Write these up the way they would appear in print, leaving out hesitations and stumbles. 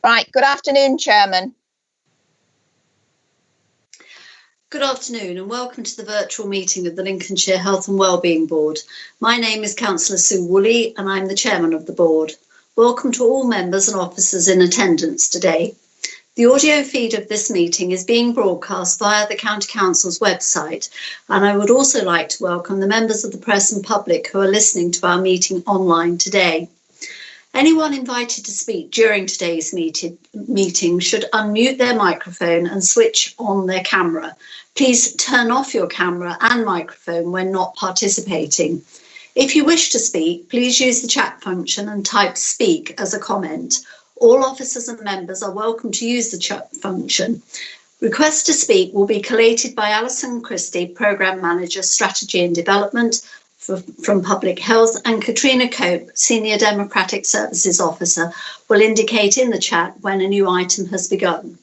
Right, good afternoon, Chairman. Good afternoon and welcome to the virtual meeting of the Lincolnshire Health and Wellbeing Board. My name is Councillor Sue Woolley and I'm the Chairman of the Board. Welcome to all members and officers in attendance today. The audio feed of this meeting is being broadcast via the County Council's website, and I would also like to welcome the members of the press and public who are listening to our meeting online today. Anyone invited to speak during today's meeting should unmute their microphone and switch on their camera. Please turn off your camera and microphone when not participating. If you wish to speak, please use the chat function and type "speak" as a comment. All officers and members are welcome to use the chat function. Requests to speak will be collated by Alison Christie, Programme Manager, Strategy and Development from Public Health, and Katrina Cope, Senior Democratic Services Officer, will indicate in the chat when a new item has begun.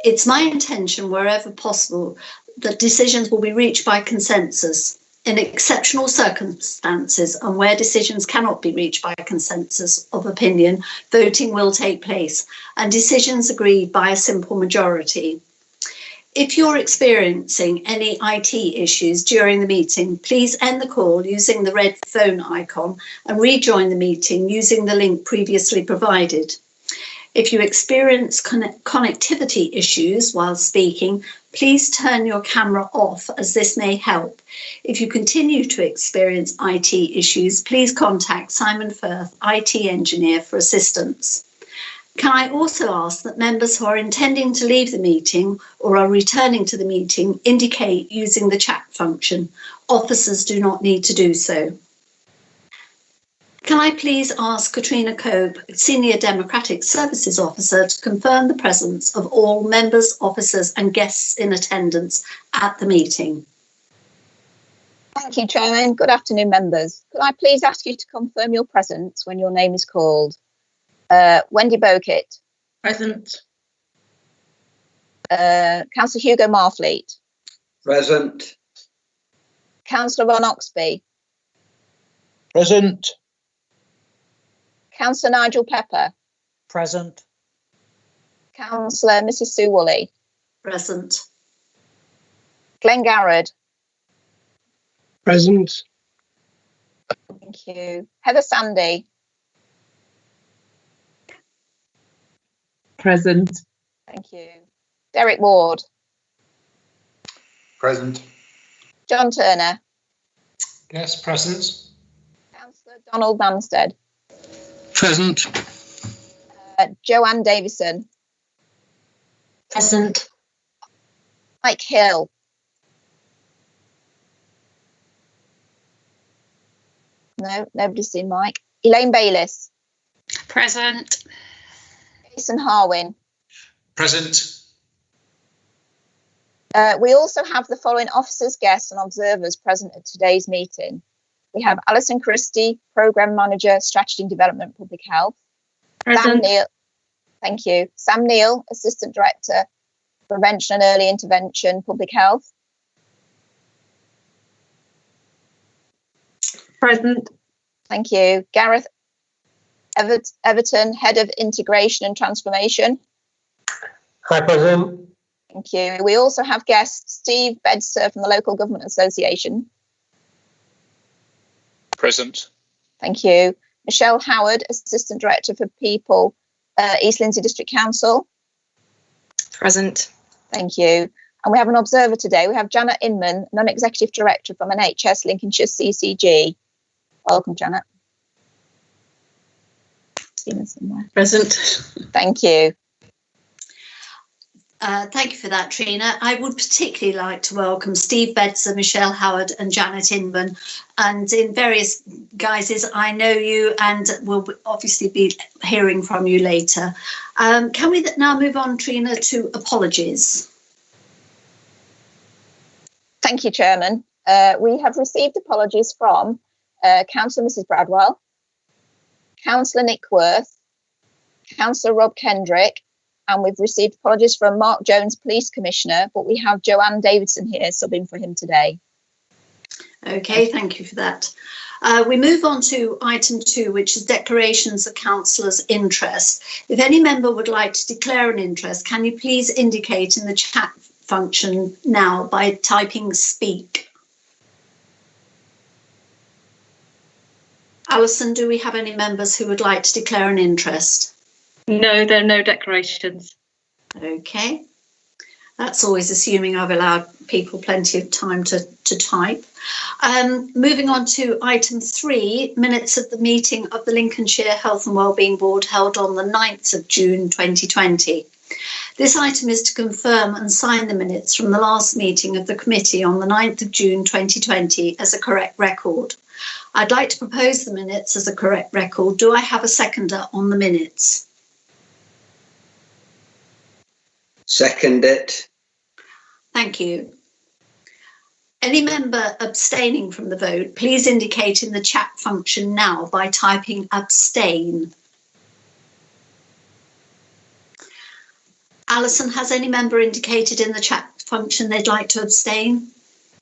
It's my intention, wherever possible, that decisions will be reached by consensus. In exceptional circumstances and where decisions cannot be reached by consensus of opinion, voting will take place and decisions agreed by a simple majority. If you're experiencing any IT issues during the meeting, please end the call using the red phone icon and rejoin the meeting using the link previously provided. If you experience connectivity issues while speaking, please turn your camera off as this may help. If you continue to experience IT issues, please contact Simon Firth, IT engineer, for assistance. Can I also ask that members who are intending to leave the meeting or are returning to the meeting indicate using the chat function? Officers do not need to do so. Can I please ask Katrina Cope, Senior Democratic Services Officer, to confirm the presence of all members, officers and guests in attendance at the meeting? Thank you, Chairman. Good afternoon, members. Could I please ask you to confirm your presence when your name is called? Wendy Bokett. Present. Councillor Hugo Marfleet. Present. Councillor Ron Oxby. Present. Councillor Nigel Pepper. Present. Councillor Mrs Sue Woolley. Present. Glenn Garrard. Present. Thank you. Heather Sandy. Present. Thank you. Derek Ward. Present. John Turner. Yes, present. Councillor Donald Manstead. Present. Joanne Davison. Present. Mike Hill. No, nobody's seen Mike. Elaine Bayliss. Present. Jason Harwin. Present. We also have the following officers, guests and observers present at today's meeting. We have Alison Christie, Programme Manager, Strategy and Development, Public Health. Present. Sam Neal, thank you. Sam Neal, Assistant Director, Prevention and Early Intervention, Public Health. Present. Thank you. Gareth Everton, Head of Integration and Transformation. Hi, President. Thank you. We also have guest Steve Bedser from the Local Government Association. Present. Thank you. Michelle Howard, Assistant Director for People, East Lindsey District Council. Present. Thank you. And we have an observer today. We have Janet Inman, Non-Executive Director from NHS Lincolnshire CCG. Welcome, Janet. Present. Thank you. Thank you for that, Trina. I would particularly like to welcome Steve Bedser, Michelle Howard and Janet Inman. And in various guises, I know you and will obviously be hearing from you later. Can we now move on, Trina, to apologies? Thank you, Chairman. We have received apologies from Councillor Mrs Bradwell, Councillor Nick Worth, Councillor Rob Kendrick, and we've received apologies from Mark Jones, Police Commissioner, but we have Joanne Davidson here subbing for him today. Okay, thank you for that. We move on to item 2, which is declarations of councillors' interest. If any member would like to declare an interest, can you please indicate in the chat function now by typing speak? Alison, do we have any members who would like to declare an interest? No, there are no declarations. Okay. That's always assuming I've allowed people plenty of time to type. Moving on to item 3, minutes of the meeting of the Lincolnshire Health and Wellbeing Board held on the 9th of June 2020. This item is to confirm and sign the minutes from the last meeting of the committee on the 9th of June 2020 as a correct record. I'd like to propose the minutes as a correct record. Do I have a seconder on the minutes? Second it. Thank you. Any member abstaining from the vote, please indicate in the chat function now by typing abstain. Alison, has any member indicated in the chat function they'd like to abstain?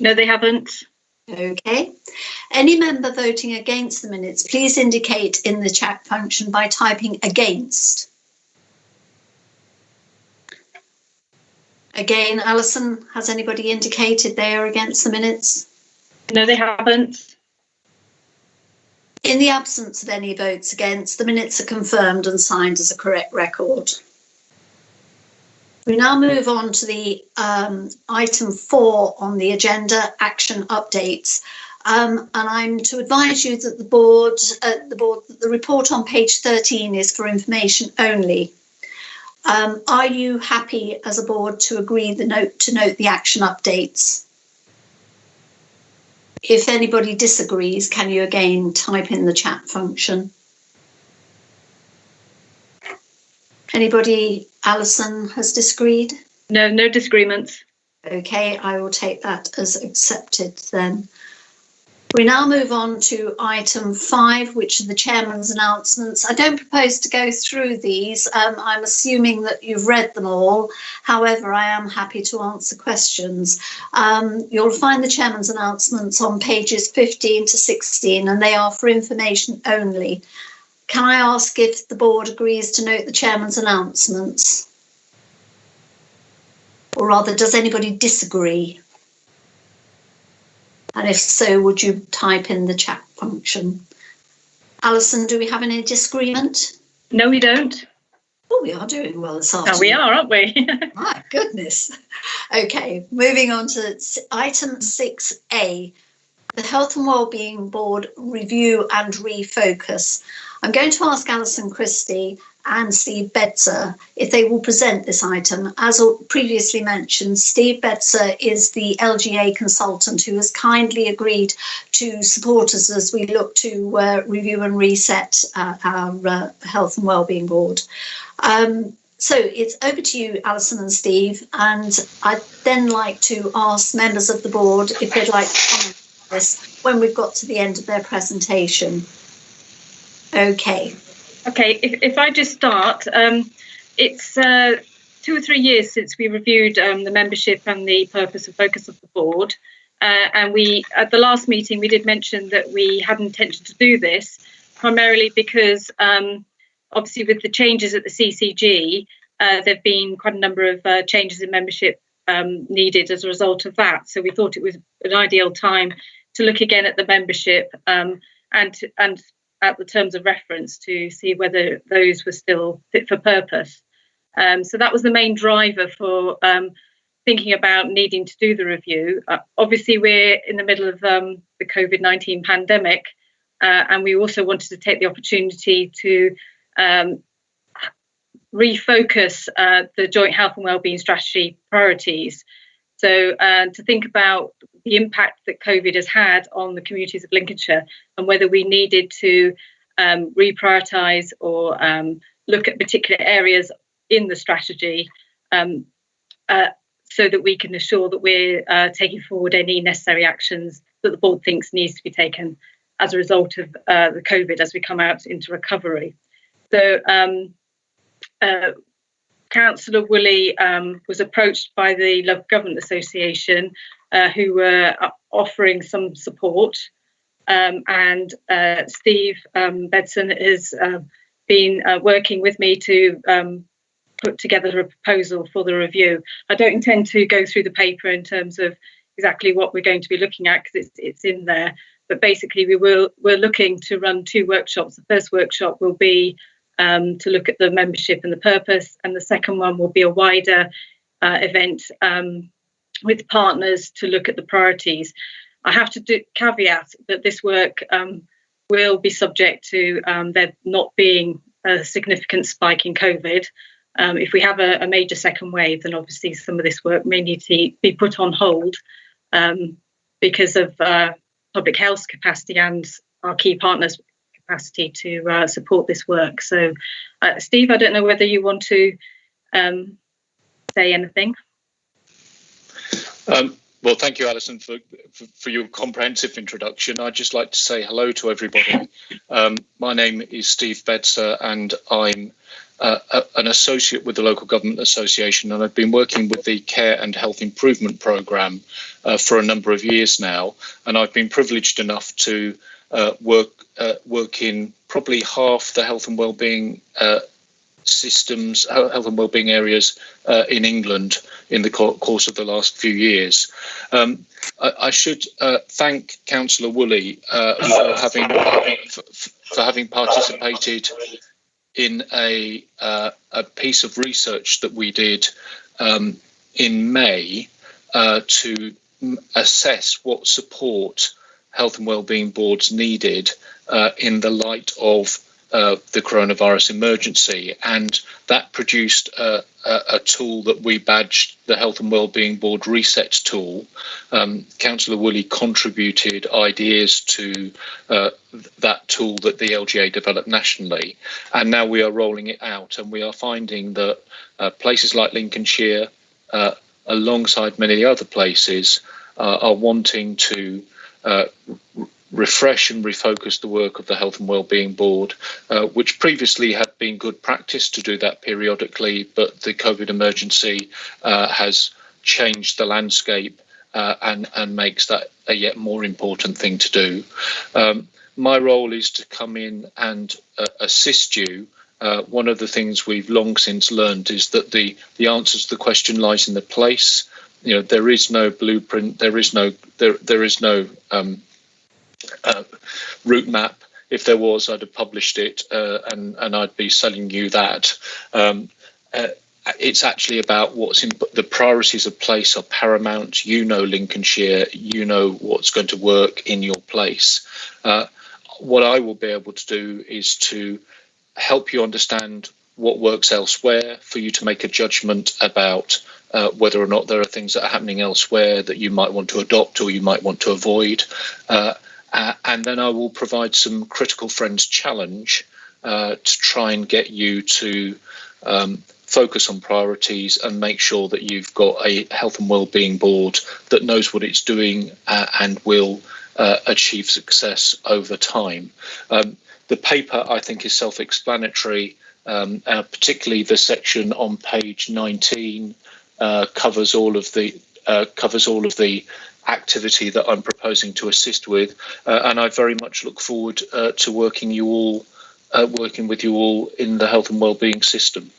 No, they haven't. Okay. Any member voting against the minutes, please indicate in the chat function by typing against. Again, Alison, has anybody indicated they are against the minutes? No, they haven't. In the absence of any votes against, the minutes are confirmed and signed as a correct record. We now move on to the item 4 on the agenda, action updates. And I'm to advise you that the report on page 13 is for information only. Are you happy as a board to agree to note the action updates? If anybody disagrees, can you again type in the chat function? Anybody, Alison, has disagreed? No, no disagreements. Okay, I will take that as accepted then. We now move on to item 5, which are the chairman's announcements. I don't propose to go through these. I'm assuming that you've read them all. However, I am happy to answer questions. You'll find the chairman's announcements on pages 15 to 16, and they are for information only. Can I ask if the board agrees to note the chairman's announcements? Or rather, does anybody disagree? And if so, would you type in the chat function? Alison, do we have any disagreement? No, we don't. Oh, we are doing well this afternoon. Oh, we are, aren't we? My goodness. Okay, moving on to item 6A, the Health and Wellbeing Board review and refocus. I'm going to ask Alison Christie and Steve Bedser if they will present this item. As previously mentioned, Steve Bedser is the LGA consultant who has kindly agreed to support us as we look to review and reset our Health and Wellbeing Board. So it's over to you, Alison and Steve, and I'd then like to ask members of the board if they'd like to comment on this when we've got to the end of their presentation. Okay. Okay, if I just start, it's 2 or 3 years since we reviewed the membership and the purpose and focus of the board. And we, at the last meeting, we did mention that we had intention to do this, primarily because obviously with the changes at the CCG, there have been quite a number of changes in membership needed as a result of that. So we thought it was an ideal time to look again at the membership and at the terms of reference to see whether those were still fit for purpose. So that was the main driver for thinking about needing to do the review. Obviously, we're in the middle of the COVID-19 pandemic, and we also wanted to take the opportunity to refocus the joint health and wellbeing strategy priorities. So to think about the impact that COVID has had on the communities of Lincolnshire and whether we needed to reprioritise or look at particular areas in the strategy so that we can assure that we're taking forward any necessary actions that the board thinks needs to be taken as a result of the COVID as we come out into recovery. So Councillor Woolley was approached by the Local Government Association, who were offering some support, and Steve Bedson has been working with me to put together a proposal for the review. I don't intend to go through the paper in terms of exactly what we're going to be looking at, because it's in there. But basically, we're looking to run 2 workshops. The first workshop will be to look at the membership and the purpose, and the second one will be a wider event with partners to look at the priorities. I have to caveat that this work will be subject to there not being a significant spike in COVID. If we have a major second wave, then obviously some of this work may need to be put on hold because of public health capacity and our key partners' capacity to support this work. So, Steve, I don't know whether you want to say anything. Well, thank you, Alison, for your comprehensive introduction. I'd just like to say hello to everybody. My name is Steve Bedser, and I'm an associate with the Local Government Association, and I've been working with the Care and Health Improvement Programme for a number of years now. And I've been privileged enough to work in probably half the health and wellbeing systems, health and wellbeing areas in England in the course of the last few years. I should thank Councillor Woolley for having participated in a piece of research that we did in May to assess what support health and wellbeing boards needed in the light of the coronavirus emergency, and that produced a tool that we badged the Health and Wellbeing Board Reset tool. Councillor Woolley contributed ideas to that tool that the LGA developed nationally, and now we are rolling it out, and we are finding that places like Lincolnshire, alongside many other places, are wanting to refresh and refocus the work of the Health and Wellbeing Board, which previously had been good practice to do that periodically, but the COVID emergency has changed the landscape and makes that a yet more important thing to do. My role is to come in and assist you. One of the things we've long since learned is that the answer to the question lies in the place. You know, there is no blueprint, there is no route map. If there was, I'd have published it and I'd be selling you that. It's actually about what's in the priorities of place are paramount. You know Lincolnshire, you know what's going to work in your place. What I will be able to do is to help you understand what works elsewhere, for you to make a judgment about whether or not there are things that are happening elsewhere that you might want to adopt or you might want to avoid. And then I will provide some critical friends challenge to try and get you to focus on priorities and make sure that you've got a health and wellbeing board that knows what it's doing and will achieve success over time. The paper, I think, is self-explanatory, particularly the section on page 19 covers all of the activity that I'm proposing to assist with, and I very much look forward to working with you all in the health and wellbeing system.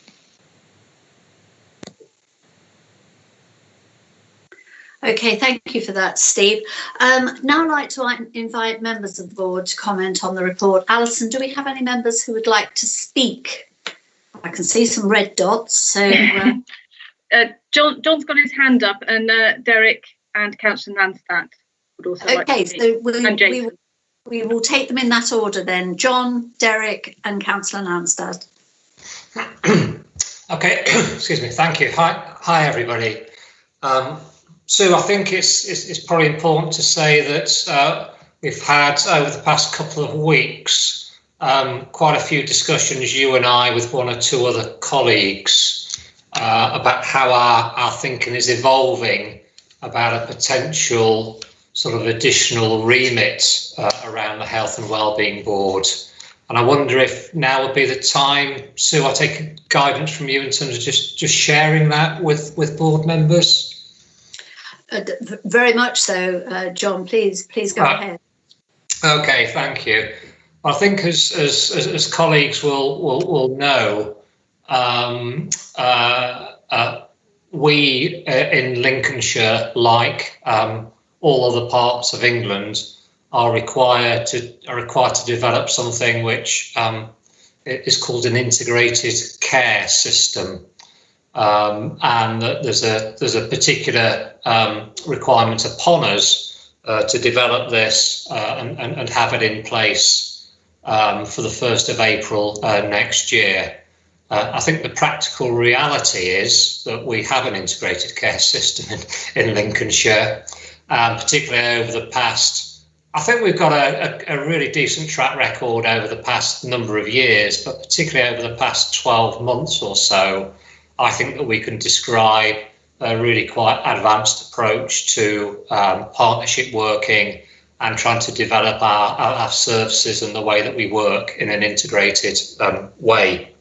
Okay, thank you for that, Steve. Now I'd like to invite members of the board to comment on the report. Alison, do we have any members who would like to speak? I can see some red dots. So John's got his hand up, and Derek and Councillor Nanstadt would also like to speak. So we will take them in that order then. John, Derek and Councillor Nanstadt. Okay, excuse me, thank you. Hi everybody. Sue, I think it's probably important to say that we've had over the past couple of weeks quite a few discussions, you and I, with one or two other colleagues about how our thinking is evolving about a potential sort of additional remit around the Health and Wellbeing Board. And I wonder if now would be the time, Sue, I take guidance from you in terms of just sharing that with board members. Very much so, John. Please go ahead. Okay, thank you. I think as colleagues will know, we in Lincolnshire, like all other parts of England, are required to develop something which is called an integrated care system, and that there's a particular requirement upon us to develop this and have it in place for the 1st of April next year. I think the practical reality is that we have an integrated care system in Lincolnshire, particularly over the past, I think we've got a really decent track record over the past number of years, but particularly over the past 12 months or so, I think that we can describe a really quite advanced approach to partnership working and trying to develop our services and the way that we work in an integrated way.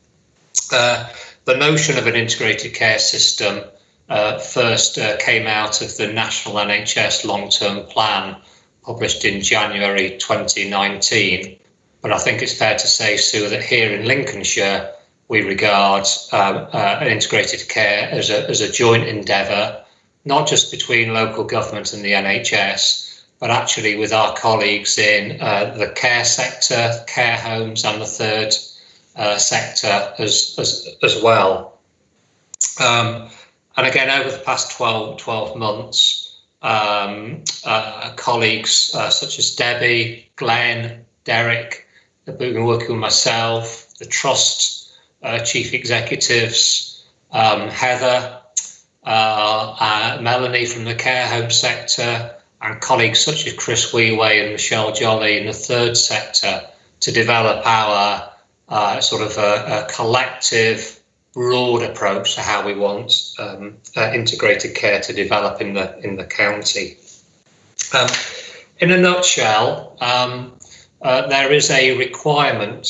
The notion of an integrated care system first came out of the National NHS long-term plan published in January 2019. But I think it's fair to say, Sue, that here in Lincolnshire, we regard an integrated care as a joint endeavour, not just between local government and the NHS, but actually with our colleagues in the care sector, care homes and the third sector as well. And again, over the past 12 months, colleagues such as Debbie, Glenn, Derek, have been working with myself, the Trust chief executives, Heather, Melanie from the care home sector, and colleagues such as Chris Wheway and Michelle Jolly in the third sector to develop our sort of a collective, broad approach to how we want integrated care to develop in the county. In a nutshell, there is a requirement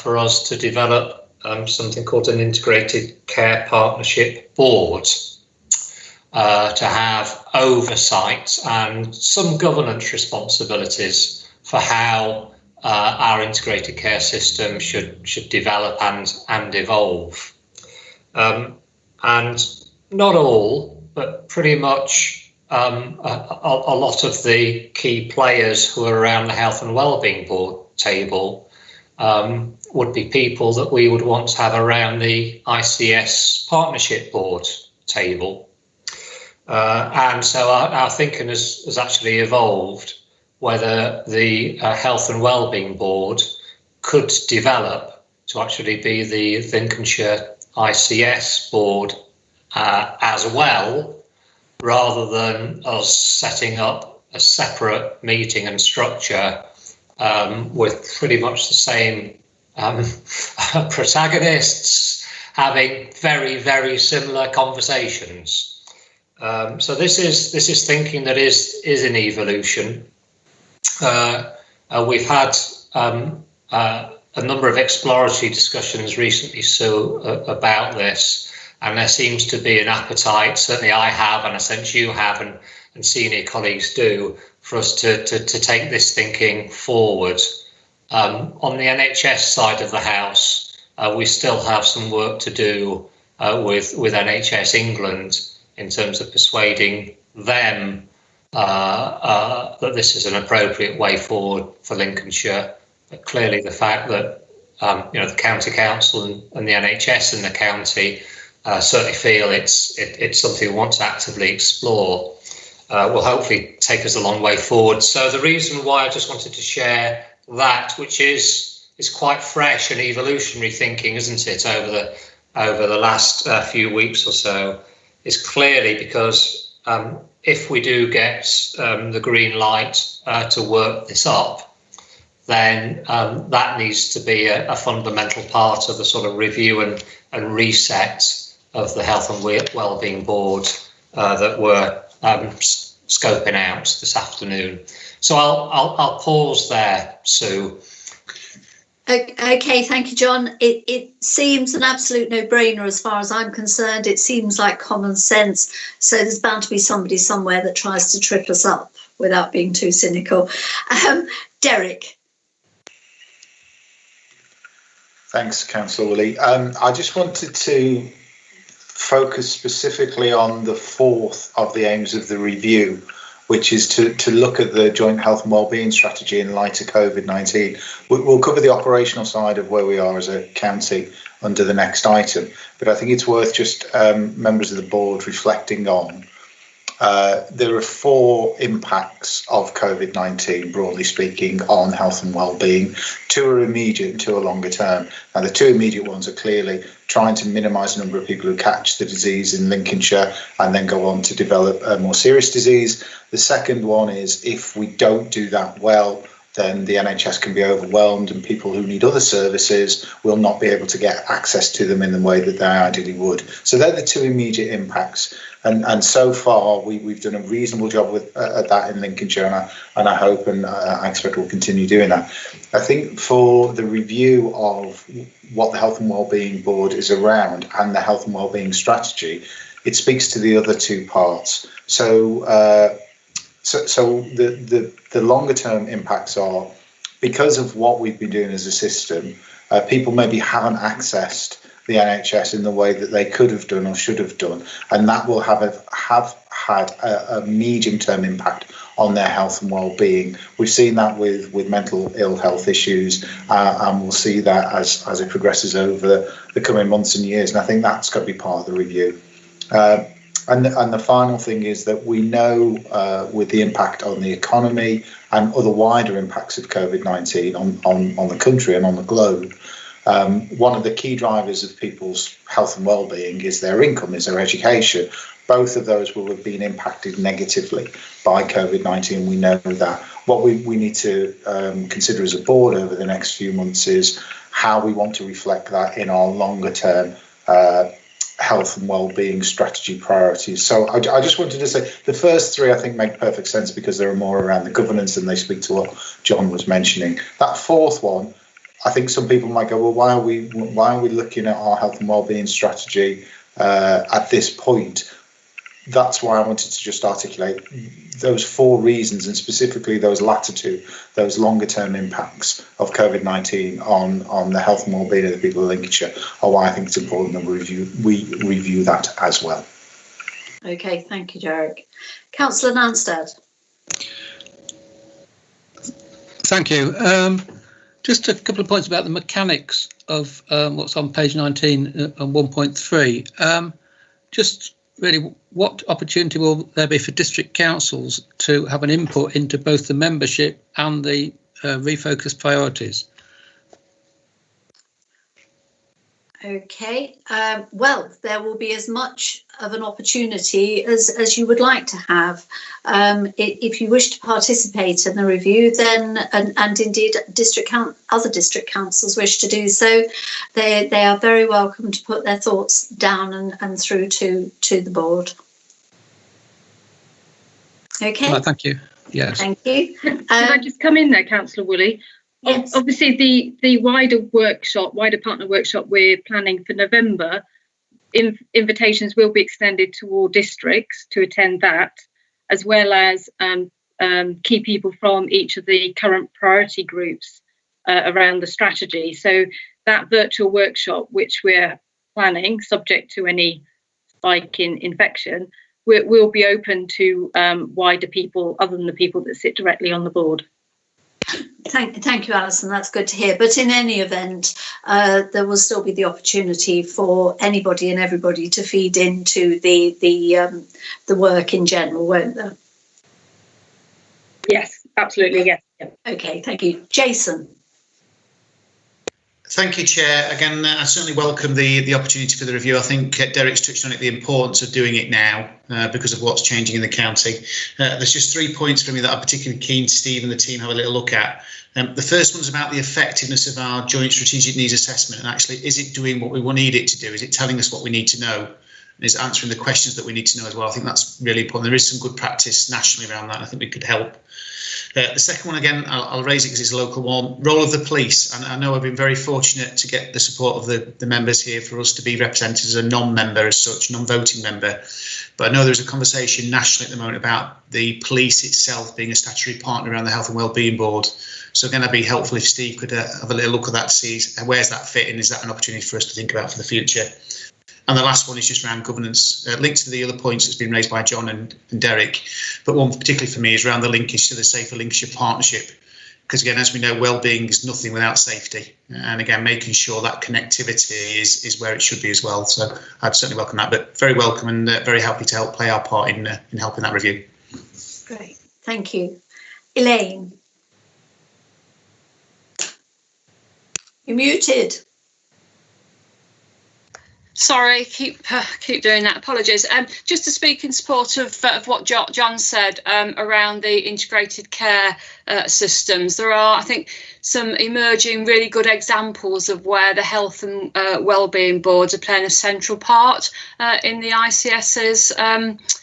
for us to develop something called an integrated care partnership board to have oversight and some governance responsibilities for how our integrated care system should develop and evolve. And not all, but pretty much a lot of the key players who are around the Health and Wellbeing Board table would be people that we would want to have around the ICS Partnership Board table. And so our thinking has actually evolved whether the Health and Wellbeing Board could develop to actually be the Lincolnshire ICS board as well, rather than us setting up a separate meeting and structure with pretty much the same protagonists having very, very similar conversations. So this is thinking that is in evolution. We've had a number of exploratory discussions recently, Sue, about this, and there seems to be an appetite, certainly I have, and I sense you have, and senior colleagues do, for us to take this thinking forward. On the NHS side of the house, we still have some work to do with NHS England in terms of persuading them that this is an appropriate way forward for Lincolnshire. But clearly the fact that the county council and the NHS in the county certainly feel it's something we want to actively explore will hopefully take us a long way forward. So the reason why I just wanted to share that, which is quite fresh and evolutionary thinking, isn't it, over the last few weeks or so, is clearly because if we do get the green light to work this up, then that needs to be a fundamental part of the sort of review and reset of the Health and Wellbeing Board that we're scoping out this afternoon. So I'll pause there, Sue. Okay, thank you, John. It seems an absolute no-brainer as far as I'm concerned. It seems like common sense. So there's bound to be somebody somewhere that tries to trip us up without being too cynical. Derek. Thanks, Councillor Woolley. I just wanted to focus specifically on the fourth of the aims of the review, which is to look at the joint health and wellbeing strategy in light of COVID-19. We'll cover the operational side of where we are as a county under the next item, but I think it's worth just members of the board reflecting on. There are 4 impacts of COVID-19, broadly speaking, on health and wellbeing. 2 are immediate and 2 are longer term. Now, the 2 immediate ones are clearly trying to minimise the number of people who catch the disease in Lincolnshire and then go on to develop a more serious disease. The second one is if we don't do that well, then the NHS can be overwhelmed and people who need other services will not be able to get access to them in the way that they ideally would. So they're the 2 immediate impacts. And so far, we've done a reasonable job at that in Lincolnshire, and I hope and I expect we'll continue doing that. I think for the review of what the Health and Wellbeing Board is around and the Health and Wellbeing Strategy, it speaks to the other 2 parts. So the longer term impacts are, because of what we've been doing as a system, people maybe haven't accessed the NHS in the way that they could have done or should have done, and that will have had a medium-term impact on their health and well-being. We've seen that with mental ill health issues, and we'll see that as it progresses over the coming months and years, and I think that's got to be part of the review. And the final thing is that we know with the impact on the economy and other wider impacts of COVID-19 on the country and on the globe, one of the key drivers of people's health and well-being is their income, is their education. Both of those will have been impacted negatively by COVID-19. We know that. What we need to consider as a board over the next few months is how we want to reflect that in our longer term health and wellbeing strategy priorities. So I just wanted to say the first 3 I think make perfect sense because there are more around the governance and they speak to what John was mentioning. That 4th one, I think some people might go, well, why are we looking at our health and wellbeing strategy at this point? That's why I wanted to just articulate those 4 reasons, and specifically those latter 2, those longer term impacts of COVID-19 on the health and wellbeing of the people of Lincolnshire, are why I think it's important that we review that as well. Okay, thank you, Derek. Councillor Nanstad. Thank you. Just a couple of points about the mechanics of what's on page 19 and 1.3. Just really, what opportunity will there be for district councils to have an input into both the membership and the Refocus priorities? Okay, well, there will be as much of an opportunity as you would like to have. If you wish to participate in the review, then and indeed other district councils wish to do so, they are very welcome to put their thoughts down and through to the board. Okay. Well, thank you. Yes. Thank you. Can I just come in there, Councillor Woolley? Yes. Obviously, the wider partner workshop we're planning for November, invitations will be extended to all districts to attend that, as well as key people from each of the current priority groups around the strategy. So that virtual workshop, which we're planning, subject to any spike in infection, will be open to wider people other than the people that sit directly on the board. Thank you, Alison. That's good to hear. But in any event, there will still be the opportunity for anybody and everybody to feed into the work in general, won't there? Yes, absolutely. Yes. Okay. Thank you, Jason. Thank you, Chair. Again, I certainly welcome the opportunity for the review. I think Derek's touched on it, the importance of doing it now because of what's changing in the county. There's just 3 points for me that I'm particularly keen Steve and the team have a little look at. The first one's about the effectiveness of our joint strategic needs assessment, and actually, is it doing what we need it to do? Is it telling us what we need to know? And is it answering the questions that we need to know as well? I think that's really important. There is some good practice nationally around that. I think we could help. The second one, again, I'll raise it because it's a local one. Role of the police. And I know I've been very fortunate to get the support of the members here for us to be represented as a non-member as such, non-voting member. But I know there's a conversation nationally at the moment about the police itself being a statutory partner around the Health and Wellbeing Board. So again, it'd be helpful if Steve could have a little look at that to see where's that fit and is that an opportunity for us to think about for the future. And the last one is just around governance, linked to the other points that's been raised by John and Derek. But one particularly for me is around the linkage to the Safer Lincolnshire Partnership. Because again, as we know, wellbeing is nothing without safety. And again, making sure that connectivity is where it should be as well. So I'd certainly welcome that, but very welcome and very happy to help play our part in helping that review. Great, thank you. Elaine. You're muted. Sorry, keep doing that. Apologies. Just to speak in support of what John said around the integrated care systems, there are, I think, some emerging really good examples of where the health and wellbeing boards are playing a central part in the ICSs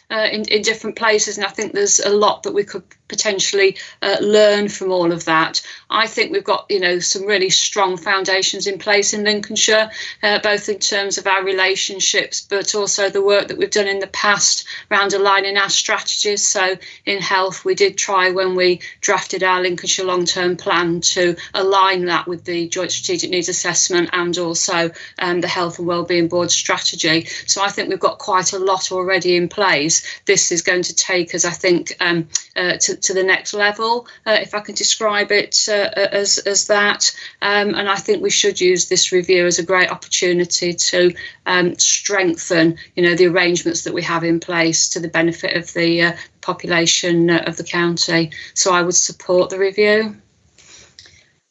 in different places, and I think there's a lot that we could potentially learn from all of that. I think we've got, some really strong foundations in place in Lincolnshire, both in terms of our relationships, but also the work that we've done in the past around aligning our strategies. So in health, we did try when we drafted our Lincolnshire long-term plan to align that with the Joint Strategic Needs Assessment and also the Health and Wellbeing Board strategy. So I think we've got quite a lot already in place. This is going to take us, I think, to the next level, if I can describe it as that. And I think we should use this review as a great opportunity to strengthen, the arrangements that we have in place to the benefit of the population of the county. So I would support the review.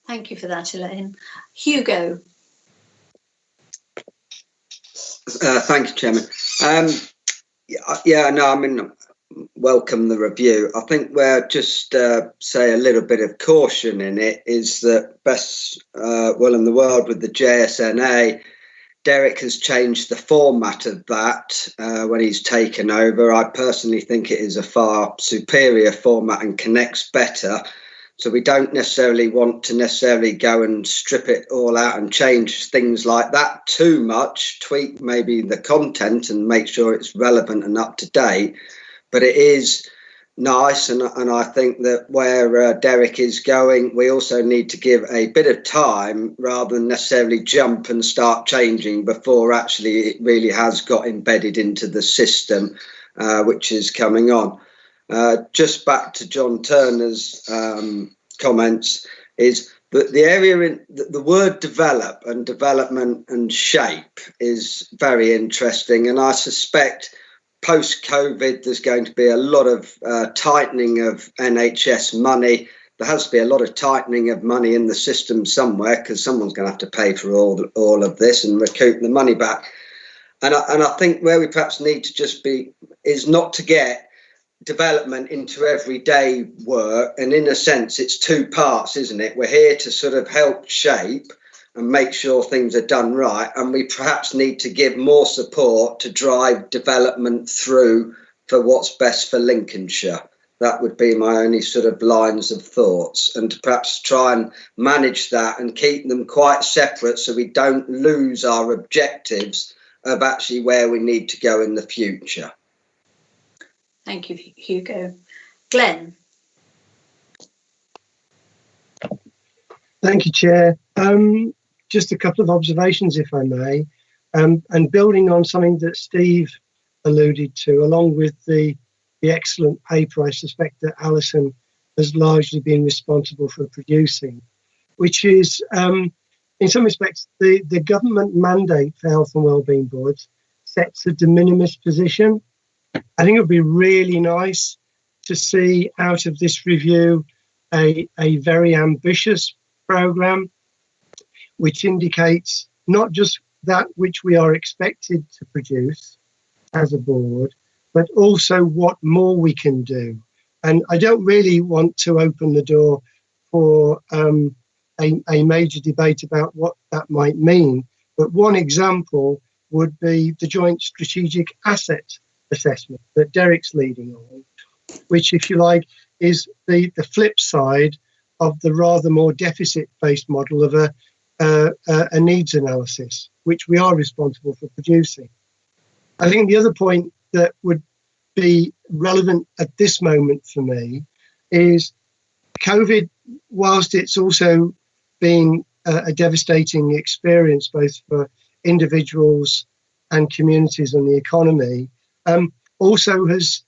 Thank you for that, Elaine. Hugo. Thank you, Chairman. Welcome the review. I think we're just say a little bit of caution in it is that best will in the world with the JSNA, Derek has changed the format of that when he's taken over. I personally think it is a far superior format and connects better. So we don't necessarily want to go and strip it all out and change things like that too much, tweak maybe the content and make sure it's relevant and up to date. But it is nice, and I think that where Derek is going, we also need to give a bit of time rather than necessarily jump and start changing before actually it really has got embedded into the system, which is coming on. Just back to John Turner's comments, is that the area in the word develop and development and shape is very interesting, and I suspect post-COVID, there's going to be a lot of tightening of NHS money. There has to be a lot of tightening of money in the system somewhere because someone's going to have to pay for all of this and recoup the money back. And I think where we perhaps need to just be is not to get development into everyday work. And in a sense, it's two parts, isn't it? We're here to sort of help shape and make sure things are done right. And we perhaps need to give more support to drive development through for what's best for Lincolnshire. That would be my only sort of lines of thoughts, and to perhaps try and manage that and keep them quite separate so we don't lose our objectives of actually where we need to go in the future. Thank you, Hugo. Glenn. Thank you, Chair. Just a couple of observations, if I may, and building on something that Steve alluded to, along with the excellent paper I suspect that Alison has largely been responsible for producing, which is, in some respects, the government mandate for health and wellbeing boards sets a de minimis position. I think it would be really nice to see out of this review a very ambitious programme, which indicates not just that which we are expected to produce as a board, but also what more we can do. And I don't really want to open the door for a major debate about what that might mean. But one example would be the Joint Strategic Asset Assessment that Derek's leading on, which, if you like, is the flip side of the rather more deficit-based model of a needs analysis, which we are responsible for producing. I think the other point that would be relevant at this moment for me is COVID, whilst it's also been a devastating experience both for individuals and communities and the economy, also has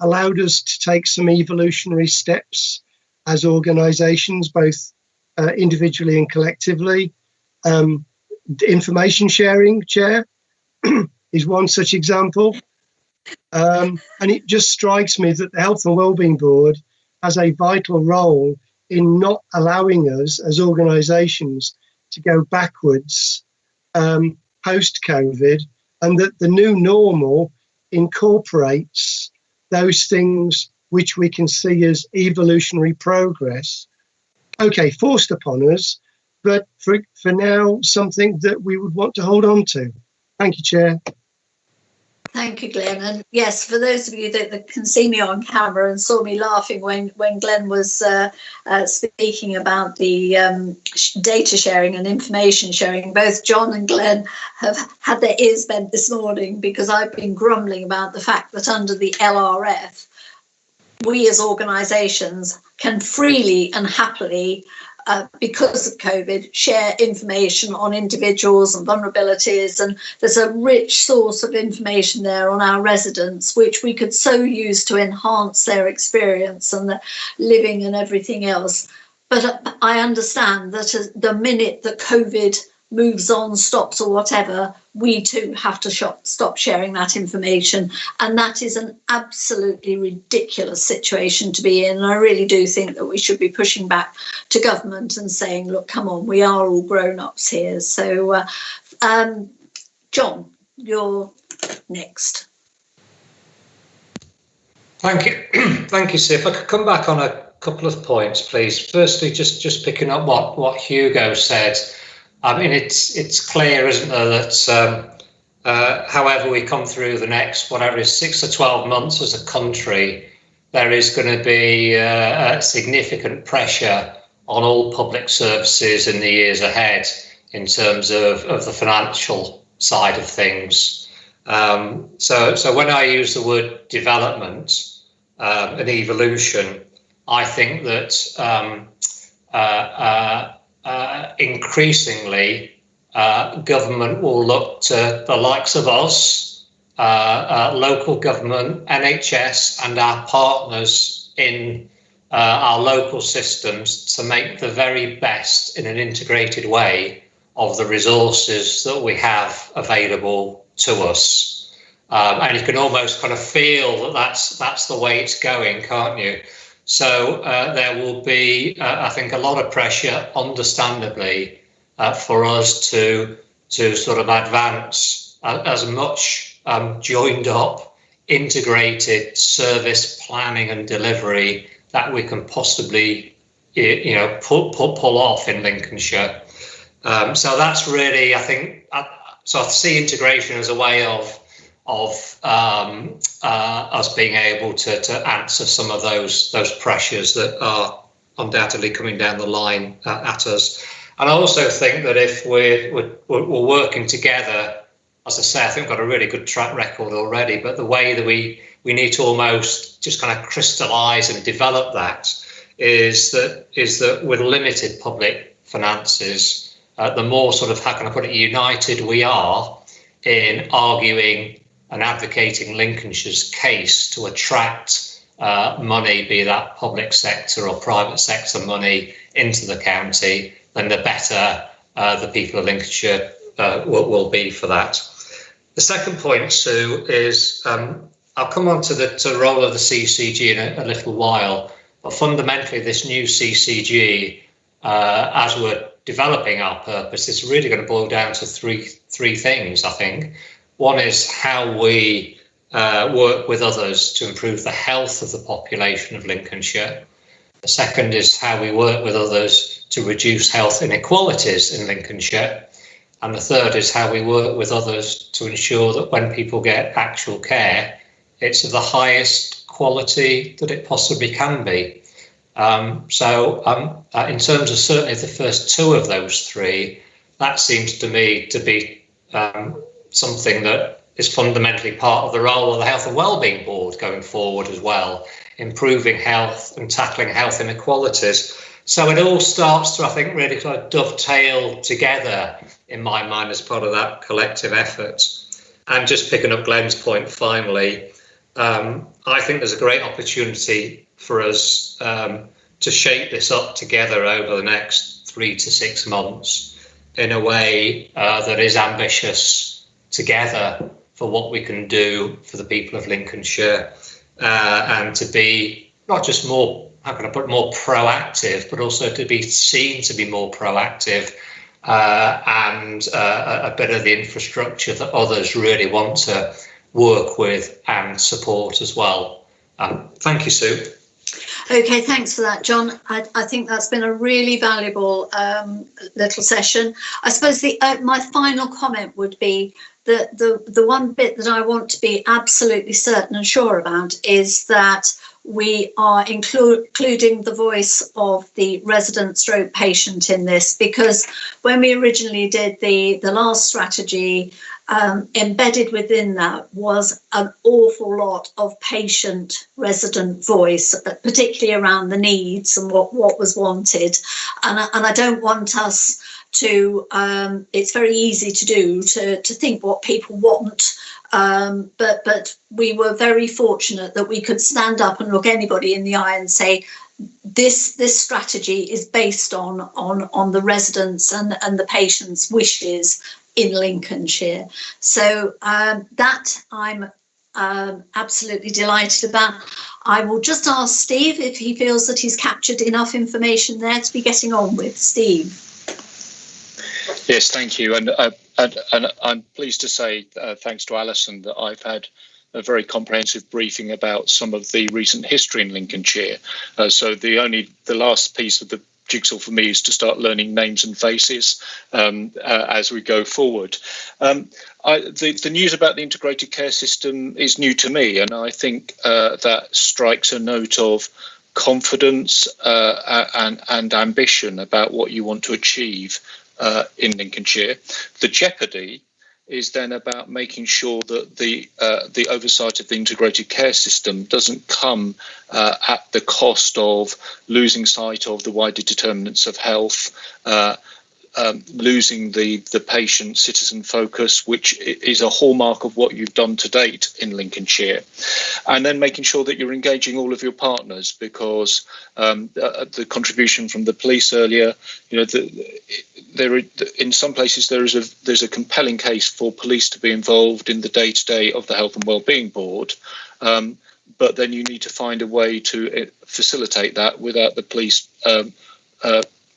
allowed us to take some evolutionary steps as organisations, both individually and collectively. Information sharing, Chair, is one such example. And it just strikes me that the Health and Wellbeing Board has a vital role in not allowing us as organisations to go backwards post-COVID, and that the new normal incorporates those things which we can see as evolutionary progress. Okay, forced upon us, but for now, something that we would want to hold on to. Thank you, Chair. Thank you, Glenn. And yes, for those of you that can see me on camera and saw me laughing when Glenn was speaking about the data sharing and information sharing, both John and Glenn have had their ears bent this morning, because I've been grumbling about the fact that under the LRF, we as organisations can freely and happily, because of COVID, share information on individuals and vulnerabilities, and there's a rich source of information there on our residents, which we could so use to enhance their experience and the living and everything else. But I understand that the minute that COVID moves on, stops or whatever, we too have to stop sharing that information. And that is an absolutely ridiculous situation to be in. And I really do think that we should be pushing back to government and saying, look, come on, we are all grown-ups here. So, John, you're next. Thank you. Thank you, Sue. If I could come back on a couple of points, please. Firstly, just picking up what Hugo said. I mean, it's clear, isn't there, that however we come through the next, whatever is 6 to 12 months as a country, there is going to be significant pressure on all public services in the years ahead in terms of the financial side of things. So when I use the word development and evolution, I think that increasingly, government will look to the likes of us, local government, NHS, and our partners in our local systems to make the very best in an integrated way of the resources that we have available to us. And you can almost kind of feel that that's the way it's going, can't you? So there will be, I think, a lot of pressure, understandably, for us to sort of advance as much joined up, integrated service planning and delivery that we can possibly, pull off in Lincolnshire. So that's really, I think, so I see integration as a way of us being able to answer some of those pressures that are undoubtedly coming down the line at us. And I also think that if we're working together, as I say, I think we've got a really good track record already, but the way that we need to almost just kind of crystallise and develop that is that with limited public finances, the more sort of, how can I put it, united we are in arguing and advocating Lincolnshire's case to attract money, be that public sector or private sector money, into the county, then the better the people of Lincolnshire will be for that. The second point, Sue, is I'll come on to the role of the CCG in a little while, but fundamentally this new CCG, as we're developing our purpose, is really going to boil down to three things, I think. One is how we work with others to improve the health of the population of Lincolnshire. The second is how we work with others to reduce health inequalities in Lincolnshire. And the third is how we work with others to ensure that when people get actual care, it's of the highest quality that it possibly can be. In terms of certainly the first two of those three, that seems to me to be something that is fundamentally part of the role of the Health and Wellbeing Board going forward as well, improving health and tackling health inequalities. So it all starts to, I think, really kind of dovetail together in my mind as part of that collective effort. And just picking up Glenn's point finally, I think there's a great opportunity for us to shape this up together over the next 3 to 6 months in a way that is ambitious together for what we can do for the people of Lincolnshire, and to be not just more, how can I put it, more proactive, but also to be seen to be more proactive, and a bit of the infrastructure that others really want to work with and support as well. Thank you, Sue. Okay, thanks for that, John. I think that's been a really valuable little session. I suppose my final comment would be that the one bit that I want to be absolutely certain and sure about is that we are including the voice of the resident stroke patient in this, because when we originally did the last strategy, embedded within that was an awful lot of patient resident voice, particularly around the needs and what was wanted. And I don't want us to, it's very easy to do, to think what people want. But we were very fortunate that we could stand up and look anybody in the eye and say, this strategy is based on the residents and the patients' wishes in Lincolnshire. So that I'm absolutely delighted about. I will just ask Steve if he feels that he's captured enough information there to be getting on with. Steve. Yes, thank you. And I'm pleased to say, thanks to Alison, that I've had a very comprehensive briefing about some of the recent history in Lincolnshire. So the last piece of the jigsaw for me is to start learning names and faces as we go forward. The news about the integrated care system is new to me, and I think that strikes a note of confidence and ambition about what you want to achieve in Lincolnshire. The jeopardy is then about making sure that the oversight of the integrated care system doesn't come at the cost of losing sight of the wider determinants of health, losing the patient citizen focus, which is a hallmark of what you've done to date in Lincolnshire, and then making sure that you're engaging all of your partners, because the contribution from the police earlier, in some places there's a compelling case for police to be involved in the day-to-day of the Health and Wellbeing Board, but then you need to find a way to facilitate that without the police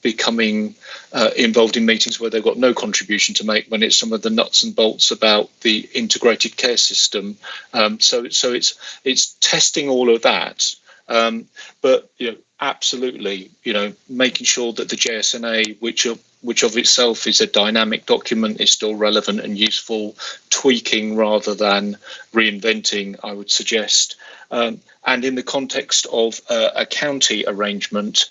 becoming involved in meetings where they've got no contribution to make, when it's some of the nuts and bolts about the integrated care system. So it's testing all of that, but absolutely, making sure that the JSNA, which of itself is a dynamic document, is still relevant and useful, tweaking rather than reinventing, I would suggest. And in the context of a county arrangement,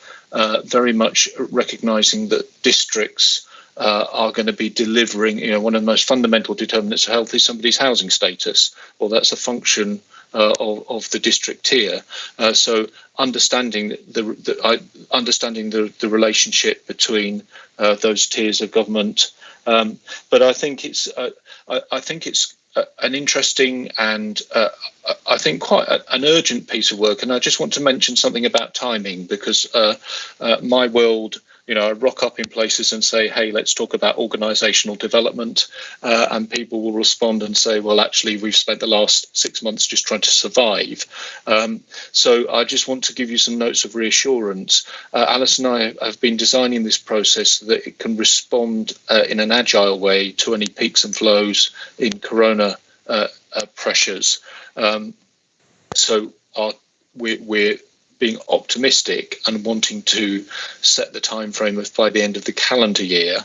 very much recognising that districts are going to be delivering, one of the most fundamental determinants of health is somebody's housing status. Well, that's a function of the district tier. So understanding the relationship between those tiers of government. But I think it's an interesting and I think quite an urgent piece of work. And I just want to mention something about timing, because my world, I rock up in places and say, hey, let's talk about organisational development, and people will respond and say, well, actually, we've spent the last 6 months just trying to survive. So I just want to give you some notes of reassurance. Alice and I have been designing this process so that it can respond in an agile way to any peaks and flows in corona pressures. So we're being optimistic and wanting to set the time frame of by the end of the calendar year,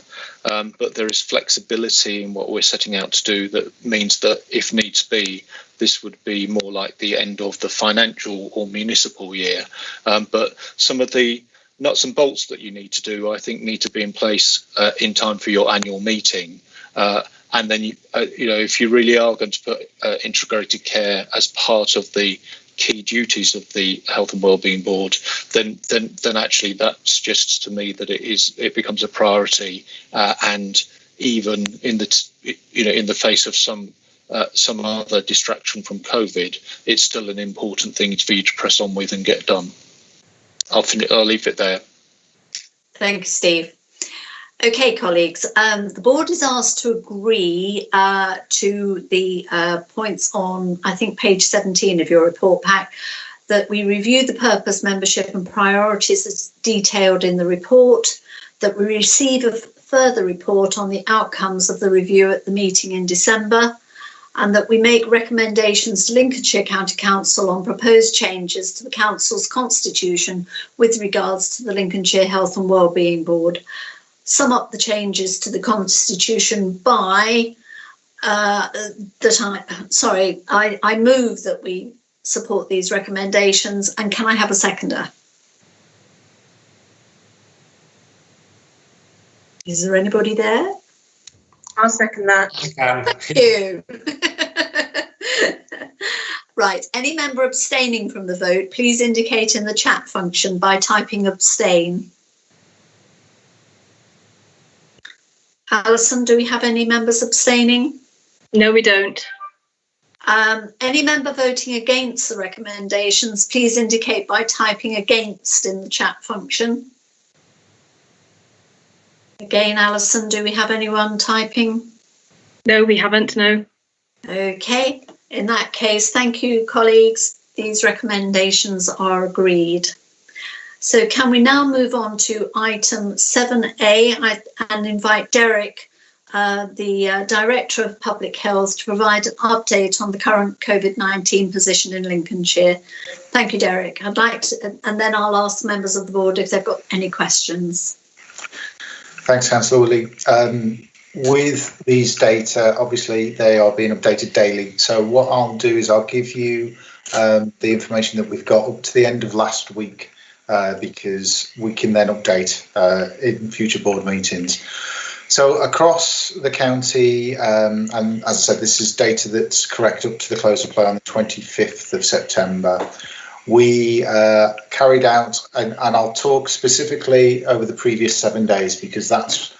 but there is flexibility in what we're setting out to do that means that if needs be, this would be more like the end of the financial or municipal year. But some of the nuts and bolts that you need to do, I think, need to be in place in time for your annual meeting. And then, if you really are going to put integrated care as part of the key duties of the Health and Wellbeing Board, then actually that suggests to me that it becomes a priority, and even in the face of some other distraction from COVID, it's still an important thing for you to press on with and get done. I'll leave it there. Thank you, Steve. Okay, colleagues, the board is asked to agree to the points on, I think, page 17 of your report pack, that we review the purpose, membership and priorities as detailed in the report, that we receive a further report on the outcomes of the review at the meeting in December, and that we make recommendations to Lincolnshire County Council on proposed changes to the Council's constitution with regards to the Lincolnshire Health and Wellbeing Board. Sum up the changes to the constitution by I move that we support these recommendations, and can I have a seconder? Is there anybody there? I'll second that. Thank you. Right, any member abstaining from the vote, please indicate in the chat function by typing abstain. Alison, do we have any members abstaining? No, we don't. Any member voting against the recommendations, please indicate by typing against in the chat function. Again, Alison, do we have anyone typing? No, we haven't, no. Okay, in that case, thank you, colleagues. These recommendations are agreed. So can we now move on to item 7A and invite Derek, the Director of Public Health, to provide an update on the current COVID-19 position in Lincolnshire. Thank you, Derek. I'd like to, and then I'll ask members of the board if they've got any questions. Thanks, Councillor Woolley. With these data, obviously they are being updated daily. So what I'll do is I'll give you the information that we've got up to the end of last week, because we can then update in future board meetings. So across the county, and as I said, this is data that's correct up to the close of play on the 25th of September. We carried out, and I'll talk specifically over the previous 7 days, because that's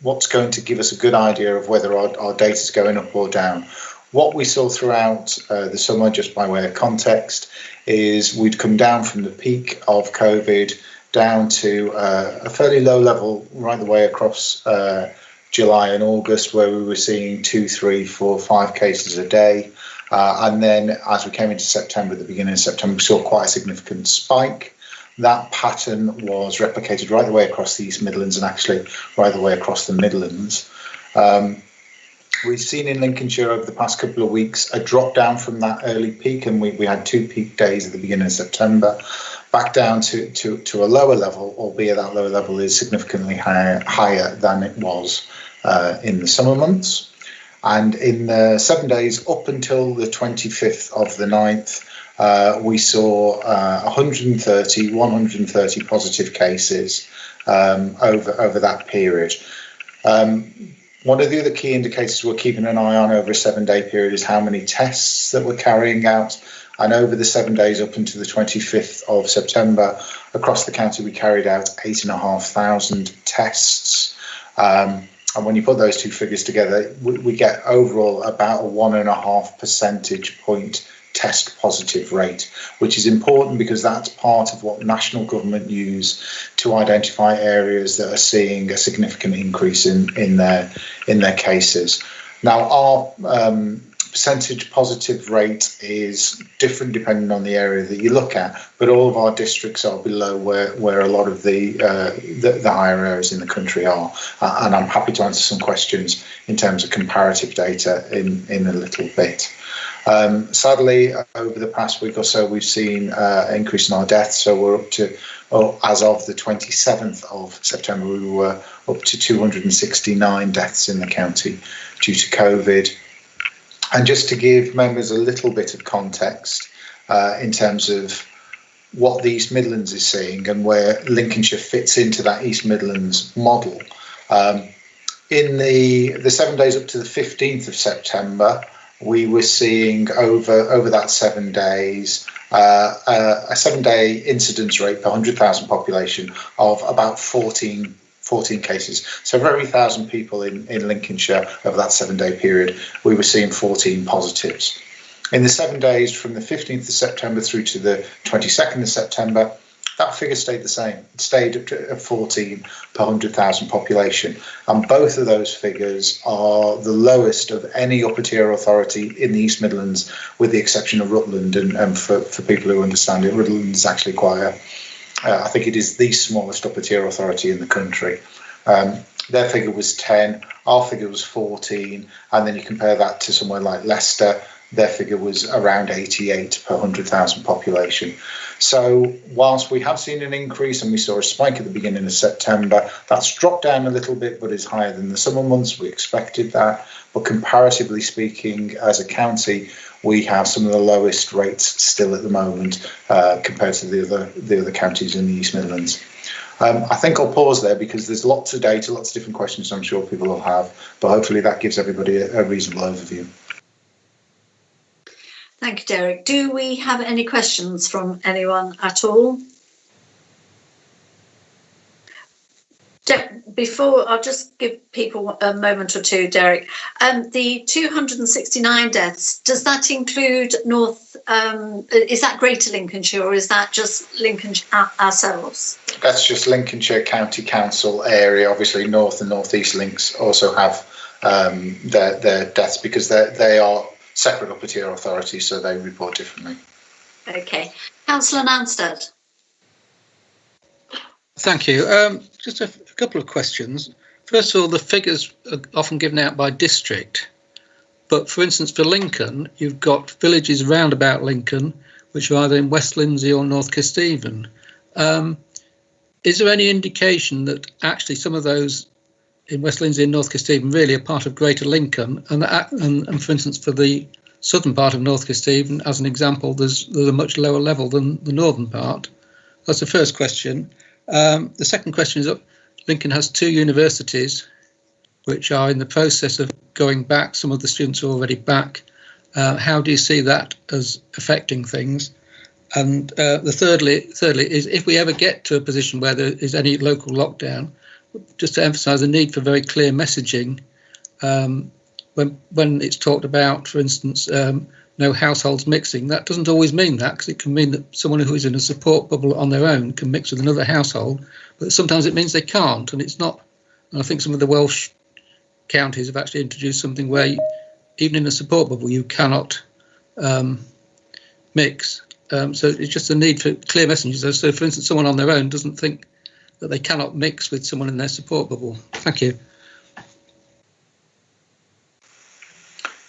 what's going to give us a good idea of whether our data is going up or down. What we saw throughout the summer, just by way of context, is we'd come down from the peak of COVID down to a fairly low level right the way across July and August, where we were seeing 2, 3, 4, 5 cases a day. And then as we came into September, at the beginning of September, we saw quite a significant spike. That pattern was replicated right the way across the East Midlands and actually right the way across the Midlands. We've seen in Lincolnshire over the past couple of weeks a drop down from that early peak, and we had 2 peak days at the beginning of September, back down to a lower level, albeit that lower level is significantly higher than it was in the summer months. And in the 7 days up until the 25th of the 9th, we saw 130 positive cases over that period. One of the other key indicators we're keeping an eye on over a 7-day period is how many tests that we're carrying out. And over the 7 days up until the 25th of September, across the county, we carried out 8,500 tests. And when you put those two figures together, we get overall about a 1.5 percentage point test positive rate, which is important because that's part of what national government use to identify areas that are seeing a significant increase in their cases. Now, our percentage positive rate is different depending on the area that you look at, but all of our districts are below where a lot of the higher areas in the country are, and I'm happy to answer some questions in terms of comparative data in a little bit. Sadly, over the past week or so, we've seen an increase in our deaths. So we're up to, as of the 27th of September, we were up to 269 deaths in the county due to COVID. And just to give members a little bit of context in terms of what the East Midlands is seeing and where Lincolnshire fits into that East Midlands model. In the 7 days up to the 15th of September, we were seeing over that 7 days a 7-day incidence rate per 100,000 population of about 14 cases. So for every 1,000 people in Lincolnshire over that 7-day period, we were seeing 14 positives. In the 7 days from the 15th of September through to the 22nd of September, that figure stayed the same. It stayed at 14 per 100,000 population. And both of those figures are the lowest of any upper tier authority in the East Midlands, with the exception of Rutland. And for people who understand it, Rutland is actually quite I think it is the smallest upper tier authority in the country. Their figure was 10, our figure was 14. And then you compare that to somewhere like Leicester, their figure was around 88 per 100,000 population. So whilst we have seen an increase and we saw a spike at the beginning of September, that's dropped down a little bit, but is higher than the summer months. We expected that. But comparatively speaking, as a county, we have some of the lowest rates still at the moment compared to the other counties in the East Midlands. I think I'll pause there because there's lots of data, lots of different questions I'm sure people will have, but hopefully that gives everybody a reasonable overview. Thank you, Derek. Do we have any questions from anyone at all? Before, I'll just give people a moment or two, Derek. The 269 deaths, does that include North, is that Greater Lincolnshire or is that just Lincolnshire ourselves? That's just Lincolnshire County Council area. Obviously, North and North East Links also have their deaths because they are separate upper tier authorities, so they report differently. Okay. Councillor Nanstead. Thank you. Just a couple of questions. First of all, the figures are often given out by district, but for instance, for Lincoln, you've got villages round about Lincoln, which are either in West Lindsey or North Kesteven. Is there any indication that actually some of those in West Lindsey and North Kesteven really are part of Greater Lincoln, and for instance, for the southern part of North Kesteven, as an example, there's a much lower level than the northern part? That's the first question. The second question is that Lincoln has 2 universities which are in the process of going back. Some of the students are already back. How do you see that as affecting things? And the thirdly is, if we ever get to a position where there is any local lockdown, just to emphasise the need for very clear messaging when it's talked about, for instance, no households mixing. That doesn't always mean that, because it can mean that someone who is in a support bubble on their own can mix with another household, but sometimes it means they can't, and it's not. And I think some of the Welsh counties have actually introduced something where even in a support bubble you cannot mix. So it's just a need for clear messages. So for instance, someone on their own doesn't think that they cannot mix with someone in their support bubble. Thank you.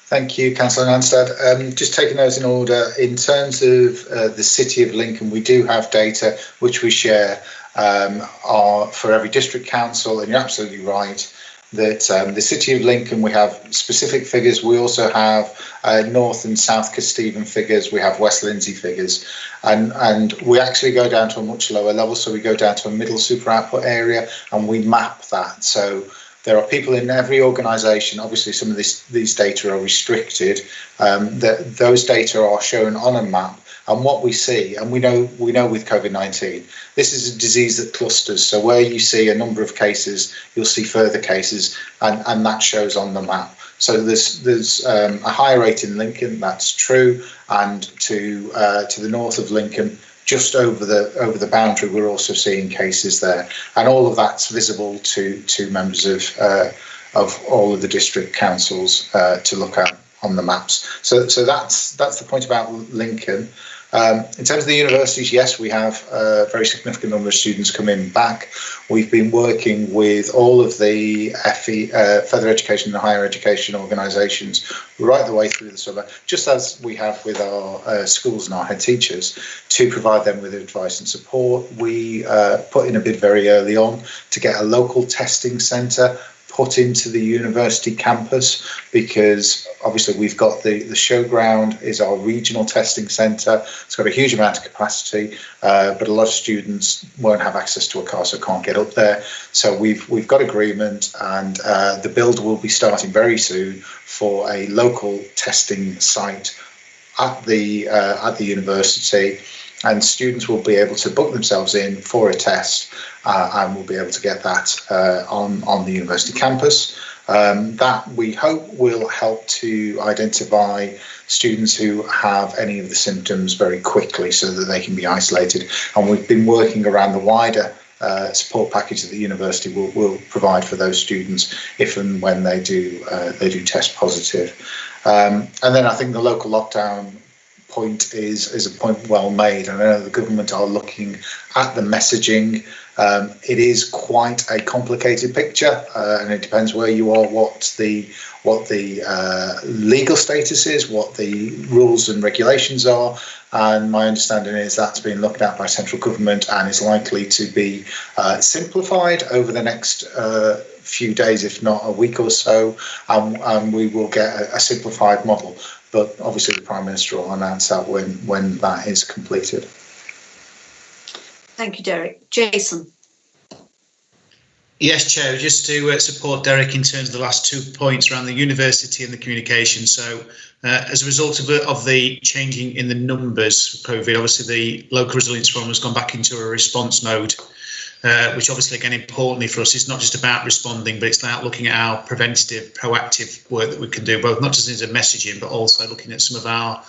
Thank you, Councillor Nanstead. Just taking those in order, in terms of the City of Lincoln, we do have data which we share for every district council, and you're absolutely right that the City of Lincoln, we have specific figures. We also have North and South Kesteven figures. We have West Lindsey figures, and we actually go down to a much lower level. So we go down to a middle super output area and we map that. So there are people in every organisation. Obviously, some of these data are restricted. Those data are shown on a map. And what we see, and we know with COVID-19, this is a disease that clusters. So where you see a number of cases, you'll see further cases, and that shows on the map. So there's a higher rate in Lincoln, that's true, and to the north of Lincoln, just over the boundary, we're also seeing cases there, and all of that's visible to members of all of the district councils to look at on the maps. So that's the point about Lincoln. In terms of the universities, yes, we have a very significant number of students coming back. We've been working with all of the FE, further education and higher education organisations right the way through the summer, just as we have with our schools and our head teachers, to provide them with advice and support. We put in a bid very early on to get a local testing centre put into the university campus, because obviously we've got the showground is our regional testing centre. It's got a huge amount of capacity, but a lot of students won't have access to a car, so can't get up there. So we've got agreement, and the build will be starting very soon for a local testing site at the university, and students will be able to book themselves in for a test, and we'll be able to get that on the university campus. That we hope will help to identify students who have any of the symptoms very quickly, so that they can be isolated. And we've been working around the wider support package that the university will provide for those students if and when they do test positive. And then I think the local lockdown point is a point well made. I know the government are looking at the messaging. It is quite a complicated picture, and it depends where you are, what the legal status is, what the rules and regulations are. And my understanding is that's been looked at by central government and is likely to be simplified over the next few days, if not a week or so, and we will get a simplified model. But obviously the Prime Minister will announce that when that is completed. Thank you, Derek. Jason. Yes, Chair, just to support Derek in terms of the last 2 points around the university and the communication. So as a result of the changing in the numbers of COVID, obviously the local resilience forum has gone back into a response mode, which obviously, again, importantly for us, is not just about responding, but it's about looking at our preventative, proactive work that we can do, both not just in terms of messaging, but also looking at some of our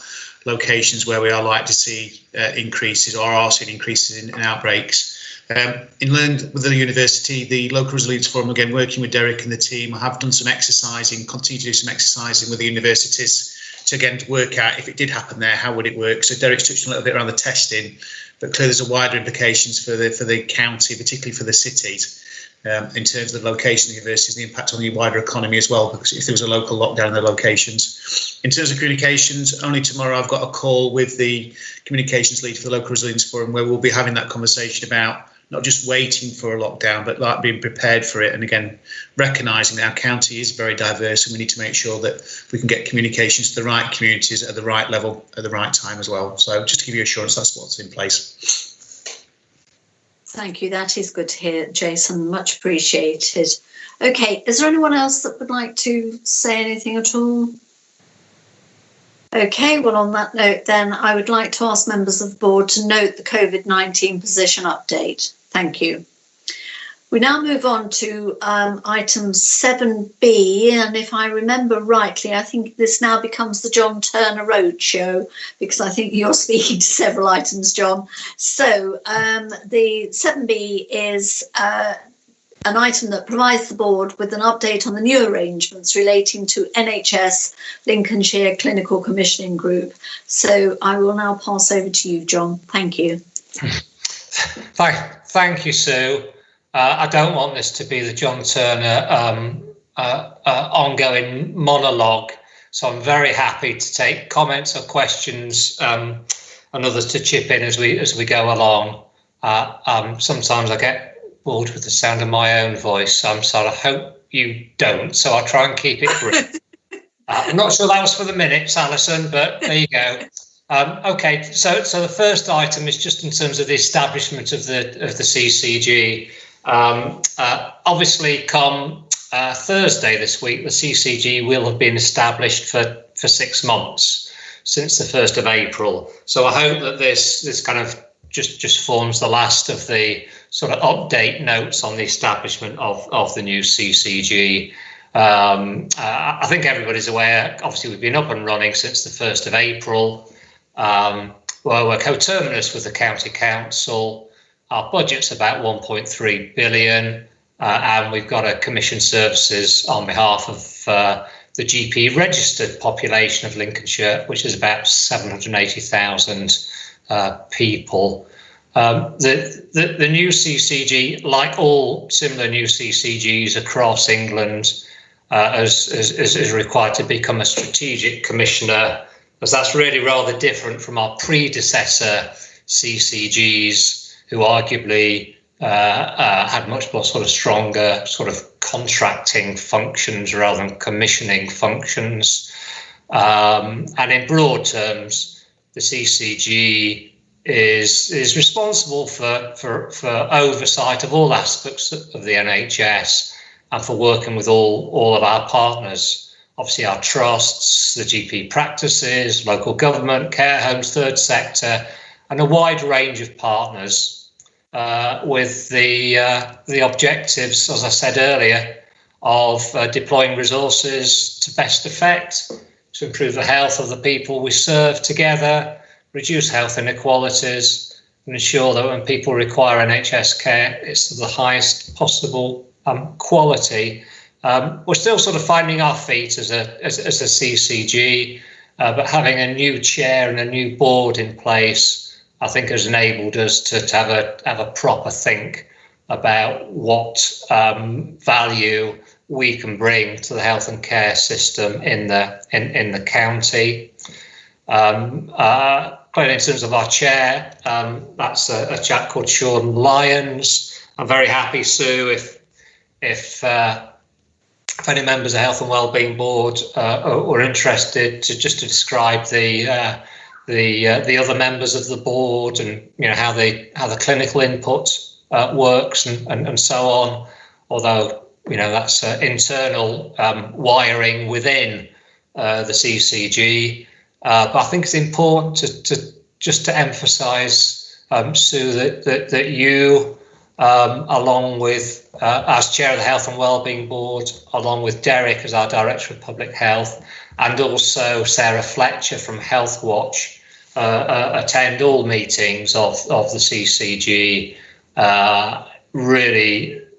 locations where we are likely to see increases, or are seeing increases in outbreaks. In line with the university, the local resilience forum, again, working with Derek and the team, have done some exercising, continue to do some exercising with the universities to, again, to work out if it did happen there, how would it work. So Derek's touched a little bit around the testing, but clearly there's a wider implications for the county, particularly for the cities, in terms of the location of the universities and the impact on the wider economy as well, because if there was a local lockdown in their locations. In terms of communications, only tomorrow I've got a call with the communications lead for the local resilience forum, where we'll be having that conversation about not just waiting for a lockdown, but like being prepared for it. And again, recognising that our county is very diverse, and we need to make sure that we can get communications to the right communities at the right level at the right time as well. So just to give you assurance, that's what's in place. Thank you. That is good to hear, Jason. Much appreciated. OK, is there anyone else that would like to say anything at all? OK, well, on that note, then, I would like to ask members of the board to note the COVID-19 position update. Thank you. We now move on to item 7B, and if I remember rightly, I think this now becomes the John Turner Roadshow, because I think you're speaking to several items, John. So the 7B is an item that provides the board with an update on the new arrangements relating to NHS Lincolnshire Clinical Commissioning Group. So I will now pass over to you, John. Thank you. Thank you, Sue. I don't want this to be the John Turner ongoing monologue, so I'm very happy to take comments or questions and others to chip in as we go along. Sometimes I get bored with the sound of my own voice, so I hope you don't. So I'll try and keep it brief. I'm not sure that was for the minutes, Alison, but there you go. OK, so the first item is just in terms of the establishment of the CCG. Obviously, come Thursday this week, the CCG will have been established for 6 months since the 1st of April. So I hope that this kind of just forms the last of the sort of update notes on the establishment of the new CCG. I think everybody's aware, obviously we've been up and running since the 1st of April. We're coterminous with the County Council. Our budget's about 1.3 billion, and we've got a commission services on behalf of the GP registered population of Lincolnshire, which is about 780,000 people. The new CCG, like all similar new CCGs across England, is required to become a strategic commissioner, as that's really rather different from our predecessor CCGs, who arguably had much more sort of stronger sort of contracting functions rather than commissioning functions. And in broad terms, the CCG is responsible for oversight of all aspects of the NHS and for working with all of our partners. Obviously, our trusts, the GP practices, local government, care homes, third sector, and a wide range of partners with the objectives, as I said earlier, of deploying resources to best effect, to improve the health of the people we serve together, reduce health inequalities, and ensure that when people require NHS care, it's of the highest possible quality. We're still sort of finding our feet as a CCG, but having a new chair and a new board in place, I think, has enabled us to have a proper think about what value we can bring to the health and care system in the county. In terms of our chair, that's a chap called Sean Lyons. I'm very happy, Sue, if any members of Health and Wellbeing Board were interested to describe the other members of the board and how the clinical input works and so on. Although that's internal wiring within the CCG. But I think it's important to emphasise, Sue, that you, along with as chair of the Health and Wellbeing Board, along with Derek as our Director of Public Health, and also Sarah Fletcher from Health Watch, attend all meetings of the CCG.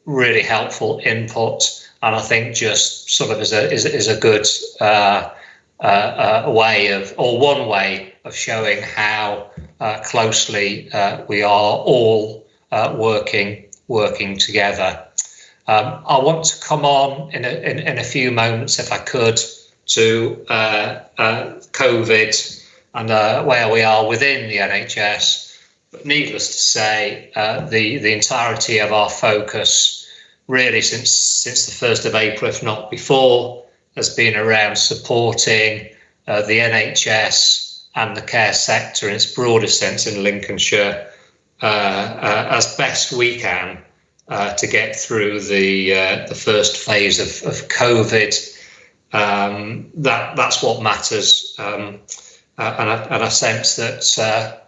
Really helpful input, and I think just sort of is a good way of, or one way of showing how closely we are all working together. I want to come on in a few moments, if I could, to COVID and where we are within the NHS. But needless to say, the entirety of our focus, really since the 1st of April, if not before, has been around supporting the NHS and the care sector in its broadest sense in Lincolnshire as best we can to get through the first phase of COVID. That's what matters, and I sense that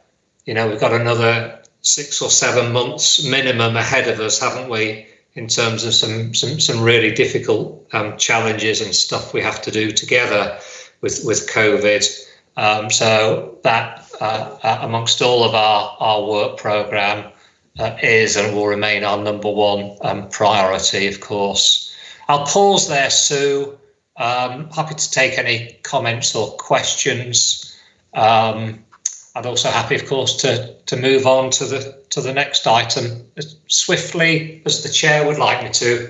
we've got another 6 or 7 months minimum ahead of us, haven't we, in terms of some really difficult challenges and stuff we have to do together with COVID. So that amongst all of our work programme is and will remain our number one priority, of course. I'll pause there, Sue. Happy to take any comments or questions. I'd also happy, of course, to move on to the next item as swiftly as the chair would like me to.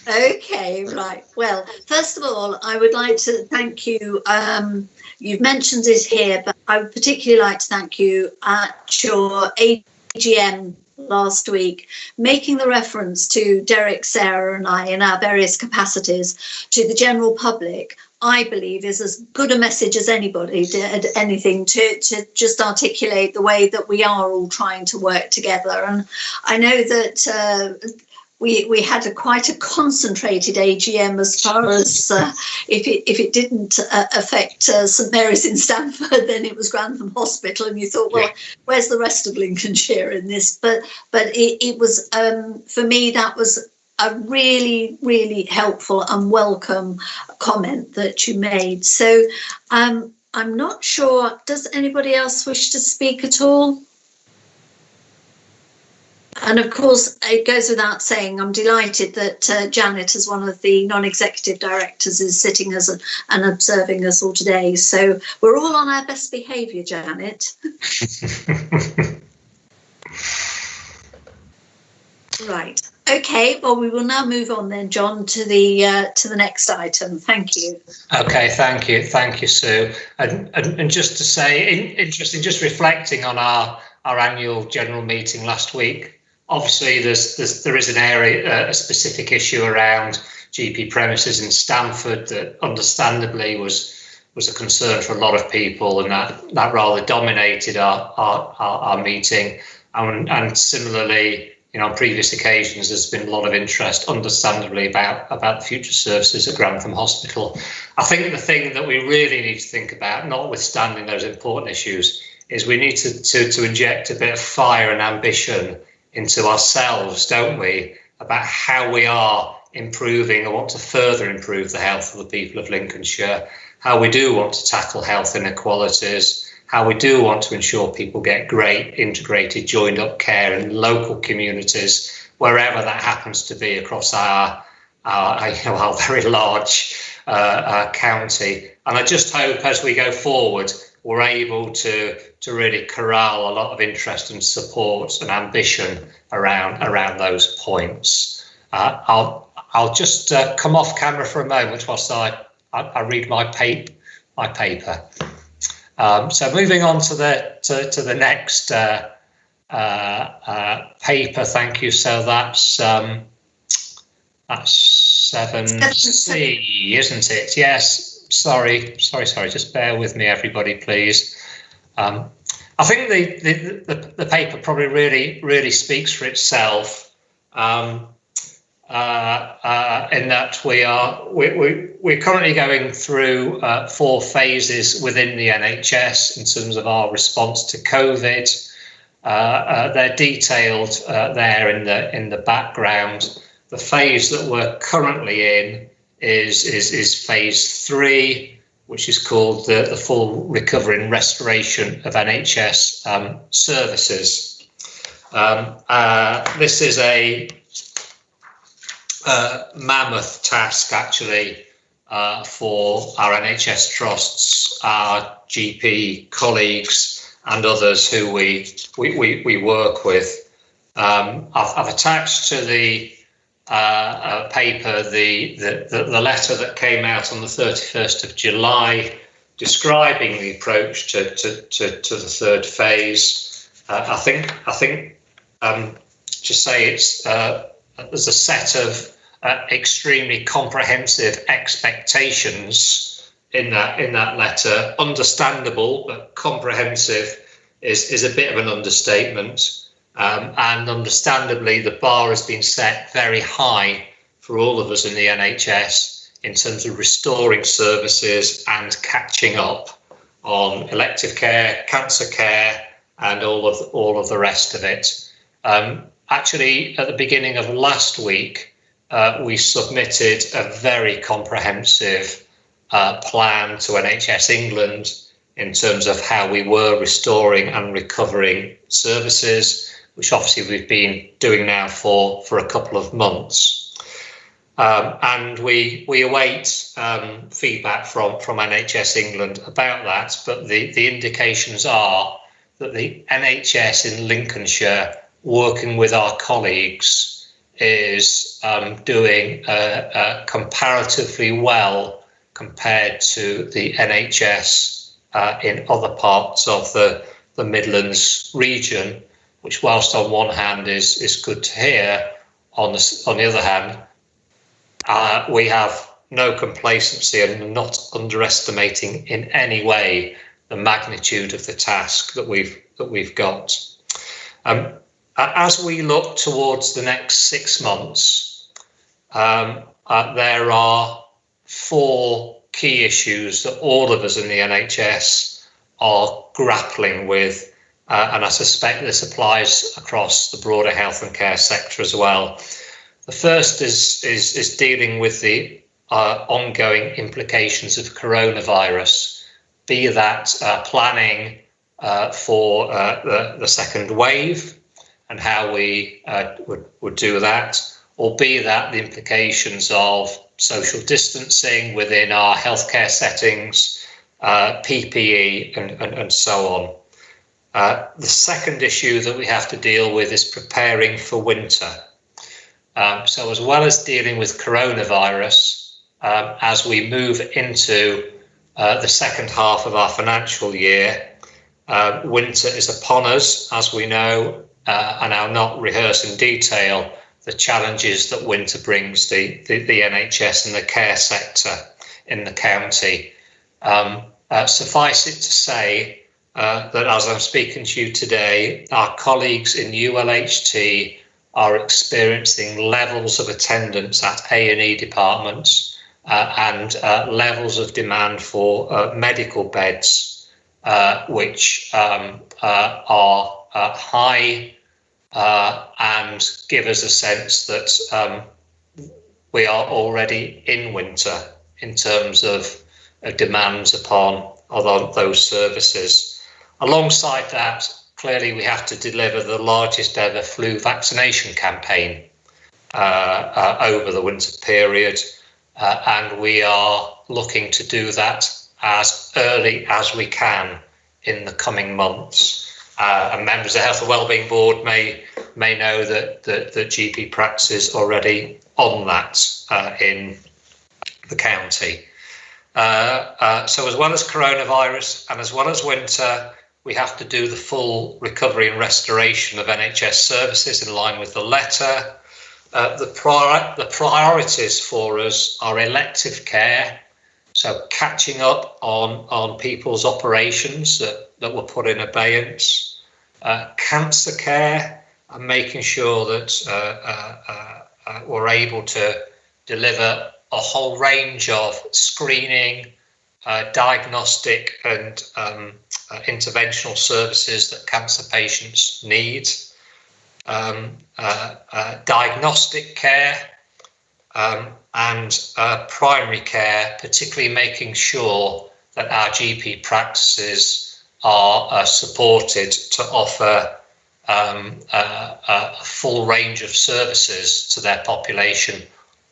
Okay, right. Well, first of all, I would like to thank you. You've mentioned it here, but I would particularly like to thank you at your AGM last week, making the reference to Derek, Sarah and I in our various capacities to the general public. I believe is as good a message as anybody did anything to just articulate the way that we are all trying to work together. And I know that we had quite a concentrated AGM as far as if it didn't affect St Mary's in Stamford, then it was Grantham Hospital, and you thought, well, where's the rest of Lincolnshire in this? But it was for me, that was a really, really helpful and welcome comment that you made. So I'm not sure, does anybody else wish to speak at all? And of course, it goes without saying, I'm delighted that Janet, as one of the non-executive directors, is sitting as and observing us all today. So we're all on our best behaviour, Janet. Right. Okay. Well, we will now move on then, John, to the next item. Thank you. Okay. Thank you, Sue. And just to say, interesting, just reflecting on our annual general meeting last week. Obviously, there is an area, a specific issue around GP premises in Stamford that understandably was a concern for a lot of people, and that rather dominated our meeting. And similarly, on previous occasions, there's been a lot of interest, understandably, about the future services at Grantham Hospital. I think the thing that we really need to think about, notwithstanding those important issues, is we need to inject a bit of fire and ambition into ourselves, don't we, about how we are improving or want to further improve the health of the people of Lincolnshire, how we do want to tackle health inequalities, how we do want to ensure people get great integrated joined up care in local communities, wherever that happens to be across our very large county. And I just hope as we go forward, we're able to really corral a lot of interest and support and ambition around those points. I'll just come off camera for a moment whilst I read my paper. So moving on to the next paper. Thank you. So that's 7C, isn't it? Yes. Sorry. Just bear with me, everybody, please. I think the paper probably really speaks for itself. In that we're currently going through 4 phases within the NHS in terms of our response to COVID. They're detailed there in the background. The phase that we're currently in is phase 3, which is called the full recovery and restoration of NHS services. This is a mammoth task, actually, for our NHS trusts, our GP colleagues, and others who we work with. I've attached to the paper the letter that came out on the 31st of July describing the approach to the 3rd phase. I think just say it's there's a set of extremely comprehensive expectations in that letter. Understandable, but comprehensive is a bit of an understatement. And understandably, the bar has been set very high for all of us in the NHS in terms of restoring services and catching up on elective care, cancer care, and all of the rest of it. Actually, at the beginning of last week, we submitted a very comprehensive plan to NHS England in terms of how we were restoring and recovering services, which obviously we've been doing now for a couple of months. And we await feedback from NHS England about that, but the indications are that the NHS in Lincolnshire, working with our colleagues, is doing comparatively well compared to the NHS in other parts of the Midlands region, which, whilst on one hand is good to hear, on the other hand, we have no complacency and are not underestimating in any way the magnitude of the task that we've got. As we look towards the next 6 months, there are 4 key issues that all of us in the NHS are grappling with. And I suspect this applies across the broader health and care sector as well. The first is dealing with the ongoing implications of coronavirus, be that planning for the second wave, and how we would do that, or be that the implications of social distancing within our healthcare settings, PPE, and so on. The second issue that we have to deal with is preparing for winter. So as well as dealing with coronavirus, as we move into the second half of our financial year, winter is upon us, as we know, and I'll not rehearse in detail the challenges that winter brings the NHS and the care sector in the county. Suffice it to say that as I'm speaking to you today, our colleagues in ULHT are experiencing levels of attendance at A&E departments and levels of demand for medical beds, which are high and give us a sense that we are already in winter in terms of demands upon those services. Alongside that, clearly we have to deliver the largest ever flu vaccination campaign over the winter period, and we are looking to do that as early as we can in the coming months. And members of the Health and Wellbeing Board may know that GP practice is already on that in the county. So as well as coronavirus and as well as winter, we have to do the full recovery and restoration of NHS services in line with the letter. The priorities for us are elective care, so catching up on people's operations that were put in abeyance, cancer care, and making sure that we're able to deliver a whole range of screening, diagnostic and interventional services that cancer patients need, diagnostic care and primary care, particularly making sure that our GP practices are supported to offer a full range of services to their population,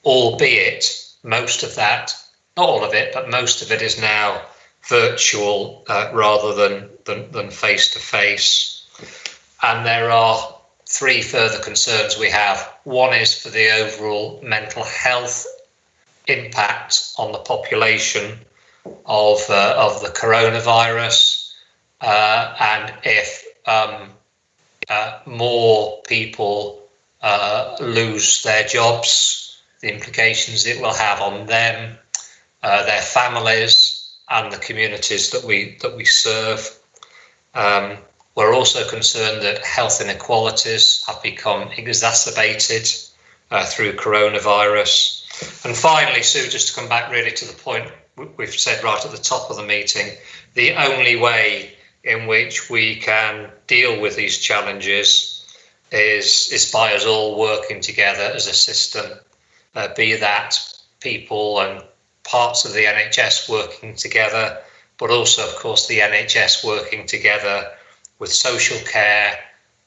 albeit most of that, not all of it, but most of it is now virtual rather than face-to-face. And there are three further concerns we have. One is for the overall mental health impact on the population of the coronavirus, and if more people lose their jobs, the implications it will have on them, their families, and the communities that we serve. We're also concerned that health inequalities have become exacerbated through coronavirus. And finally, Sue, just to come back really to the point we've said right at the top of the meeting, the only way in which we can deal with these challenges is by us all working together as a system, be that people and parts of the NHS working together, but also, of course, the NHS working together with social care,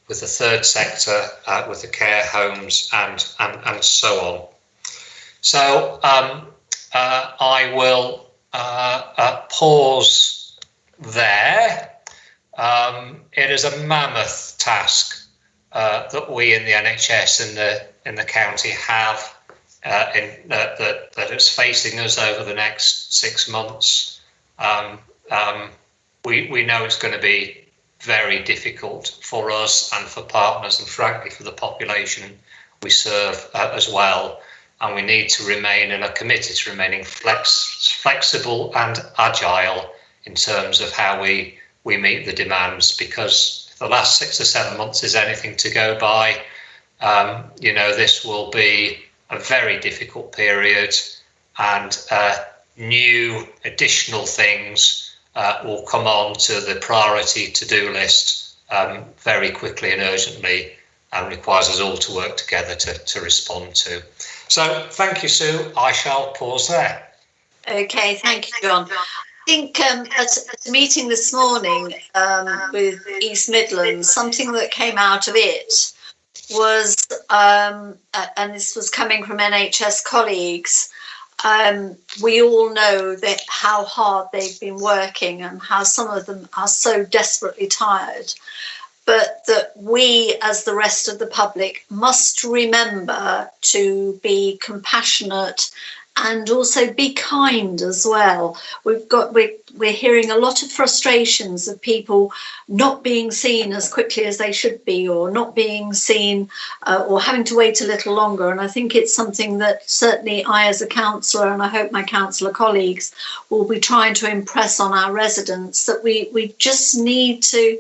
with the third sector, with the care homes, and so on. So I will pause there. It is a mammoth task that we in the NHS in the county have that is facing us over the next 6 months. We know it's going to be very difficult for us and for partners, and frankly for the population we serve as well. And we need to remain and are committed to remaining flexible and agile in terms of how we meet the demands, because if the last 6 or 7 months is anything to go by, this will be a very difficult period, and new additional things will come on to the priority to-do list very quickly and urgently, and requires us all to work together to respond to. So thank you, Sue. I shall pause there. Okay, thank you, John. I think at a meeting this morning with East Midlands, something that came out of it was, and this was coming from NHS colleagues, we all know that how hard they've been working and how some of them are so desperately tired, but that we as the rest of the public must remember to be compassionate and also be kind as well. We're hearing a lot of frustrations of people not being seen as quickly as they should be, or not being seen, or having to wait a little longer. And I think it's something that certainly I, as a councillor, and I hope my councillor colleagues will be trying to impress on our residents, that we just need to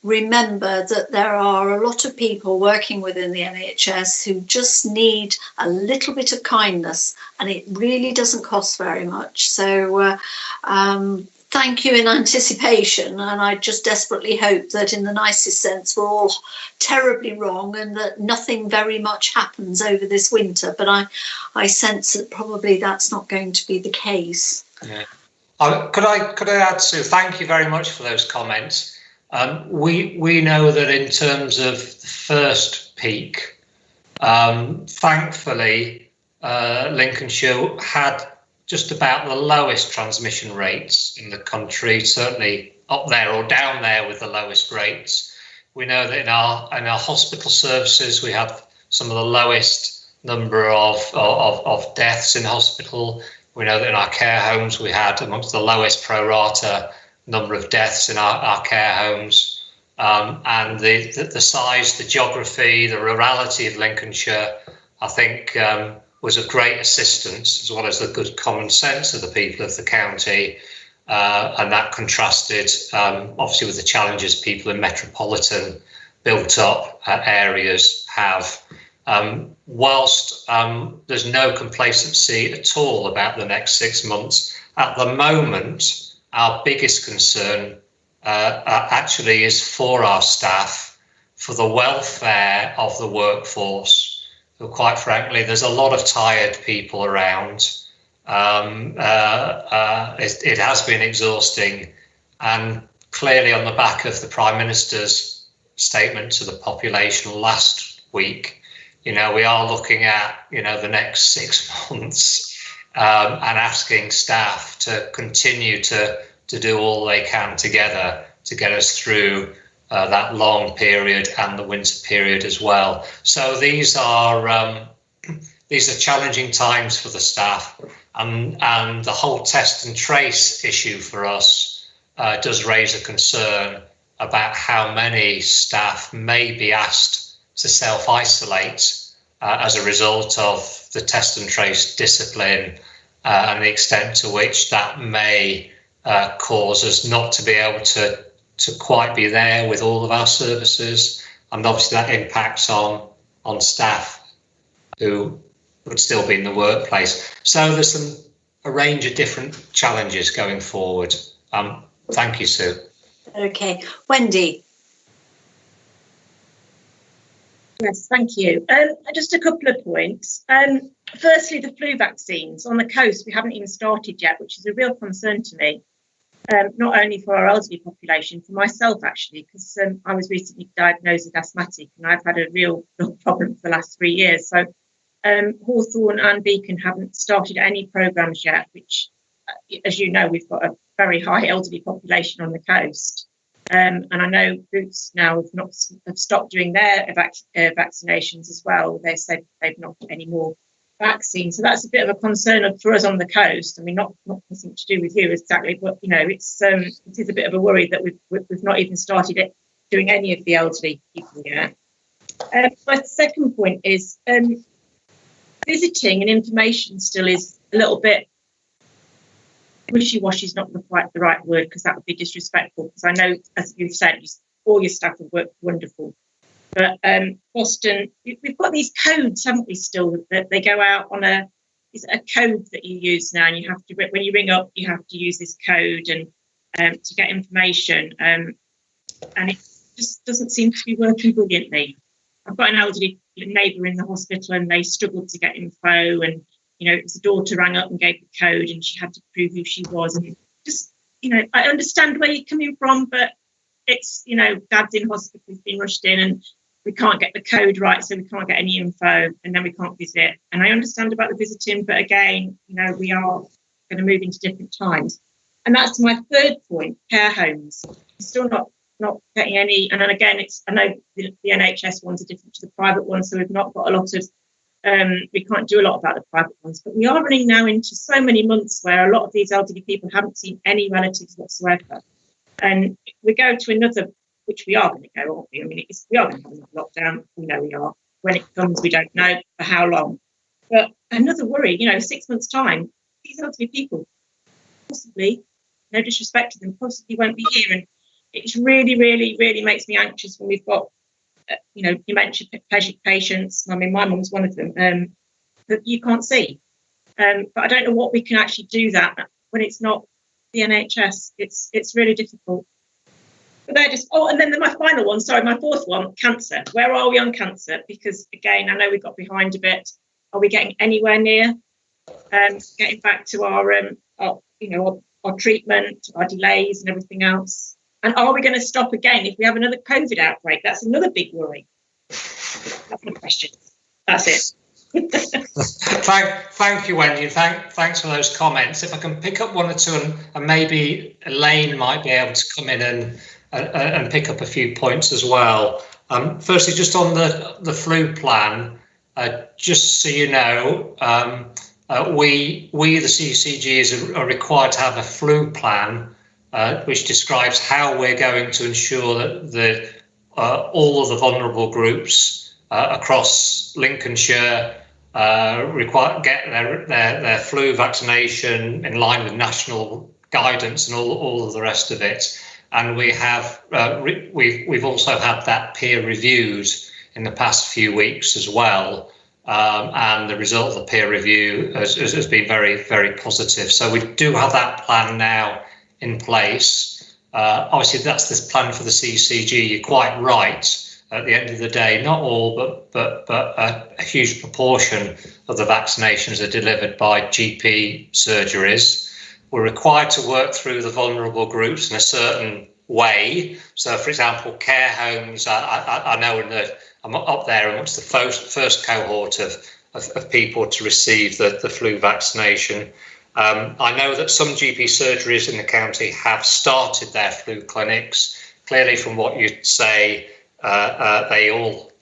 remember that there are a lot of people working within the NHS who just need a little bit of kindness, and it really doesn't cost very much. So thank you in anticipation, and I just desperately hope that in the nicest sense we're all terribly wrong and that nothing very much happens over this winter, but I sense that probably that's not going to be the case. Yeah. Could I add, Sue, thank you very much for those comments. We know that in terms of the first peak, thankfully, Lincolnshire had just about the lowest transmission rates in the country, certainly up there or down there with the lowest rates. We know that in our hospital services, we have some of the lowest number of deaths in hospital. We know that in our care homes, we had amongst the lowest pro rata number of deaths in our care homes, and the size, the geography, the rurality of Lincolnshire, I think, was of great assistance, as well as the good common sense of the people of the county, and that contrasted obviously with the challenges people in metropolitan built up areas have. Whilst there's no complacency at all about the next 6 months, at the moment our biggest concern actually is for our staff, for the welfare of the workforce. So quite frankly, there's a lot of tired people around. It has been exhausting, and clearly on the back of the Prime Minister's statement to the population last week, we are looking at, the next 6 months and asking staff to continue to do all they can together to get us through that long period and the winter period as well. So these are challenging times for the staff, and the whole test and trace issue for us does raise a concern about how many staff may be asked to self-isolate as a result of the test and trace discipline, and the extent to which that may cause us not to be able to quite be there with all of our services, and obviously that impacts on staff who would still be in the workplace. So there's a range of different challenges going forward. Thank you, Sue. Okay, Wendy. Yes, thank you. Just a couple of points. Firstly, the flu vaccines on the coast, we haven't even started yet, which is a real concern to me. Not only for our elderly population, for myself actually, because I was recently diagnosed with asthmatic and I've had a real problem for the last 3 years. So Hawthorne and Beacon haven't started any programmes yet, which, as you know, we've got a very high elderly population on the coast. And I know Boots now have stopped doing their vaccinations as well. They said they've not got any more vaccines, so that's a bit of a concern for us on the coast. I mean, not nothing to do with you exactly, but it is a bit of a worry that we've not even started doing any of the elderly people yet. My second point is visiting and information still is a little bit wishy-washy. Is not quite the right word, because that would be disrespectful, because I know, as you've said, all your staff have worked wonderful. But Boston, we've got these codes, haven't we, still, that they go out on a code that you use now, and you have to, when you ring up, you have to use this code and to get information, and it just doesn't seem to be working brilliantly. I've got an elderly neighbour in the hospital, and they struggled to get info, and the daughter rang up and gave the code, and she had to prove who she was, and just I understand where you're coming from, but it's Dad's in hospital, he's been rushed in, and we can't get the code right, so we can't get any info, and then we can't visit. And I understand about the visiting, but again, you know, we are going to move into different times. And that's my third point, care homes. Still not getting any. And then again, I know the NHS ones are different to the private ones, so we've not got a lot of, we can't do a lot about the private ones, but we are running now into so many months where a lot of these elderly people haven't seen any relatives whatsoever. And we go to another, which we are going to go, aren't we? I mean, we are going to have another lockdown. We know we are. When it comes, we don't know for how long. But another worry, you know, 6 months' time, these elderly people possibly, no disrespect to them, possibly won't be here. And it's really, really, really makes me anxious when we've got, you know, dementia patients. I mean, my mum's one of them, that you can't see. But I don't know what we can actually do that when it's not the NHS. It's really difficult. But they're just, and then my final one, sorry, my fourth one, cancer. Where are we on cancer? Because again, I know we got behind a bit. Are we getting anywhere near getting back to our you know, our treatment, our delays and everything else? And are we going to stop again if we have another COVID outbreak? That's another big worry. That's my question. That's it. Thank you, Wendy. Thanks for those comments. If I can pick up one or two, and maybe Elaine might be able to come in and pick up a few points as well. Firstly, just on the flu plan, just so you know, we the CCGs are required to have a flu plan which describes how we're going to ensure that all of the vulnerable groups across Lincolnshire get their flu vaccination in line with national guidance and all of the rest of it. And we have we've also had that peer reviewed in the past few weeks as well. And the result of the peer review has been very, very positive. So we do have that plan now in place. Obviously, that's this plan for the CCG. You're quite right. At the end of the day, not all, but a huge proportion of the vaccinations are delivered by GP surgeries. We're required to work through the vulnerable groups in a certain way. So, for example, care homes, I know I'm up there amongst the first cohort of people to receive the flu vaccination. I know that some GP surgeries in the county have started their flu clinics. Clearly, from what you say, not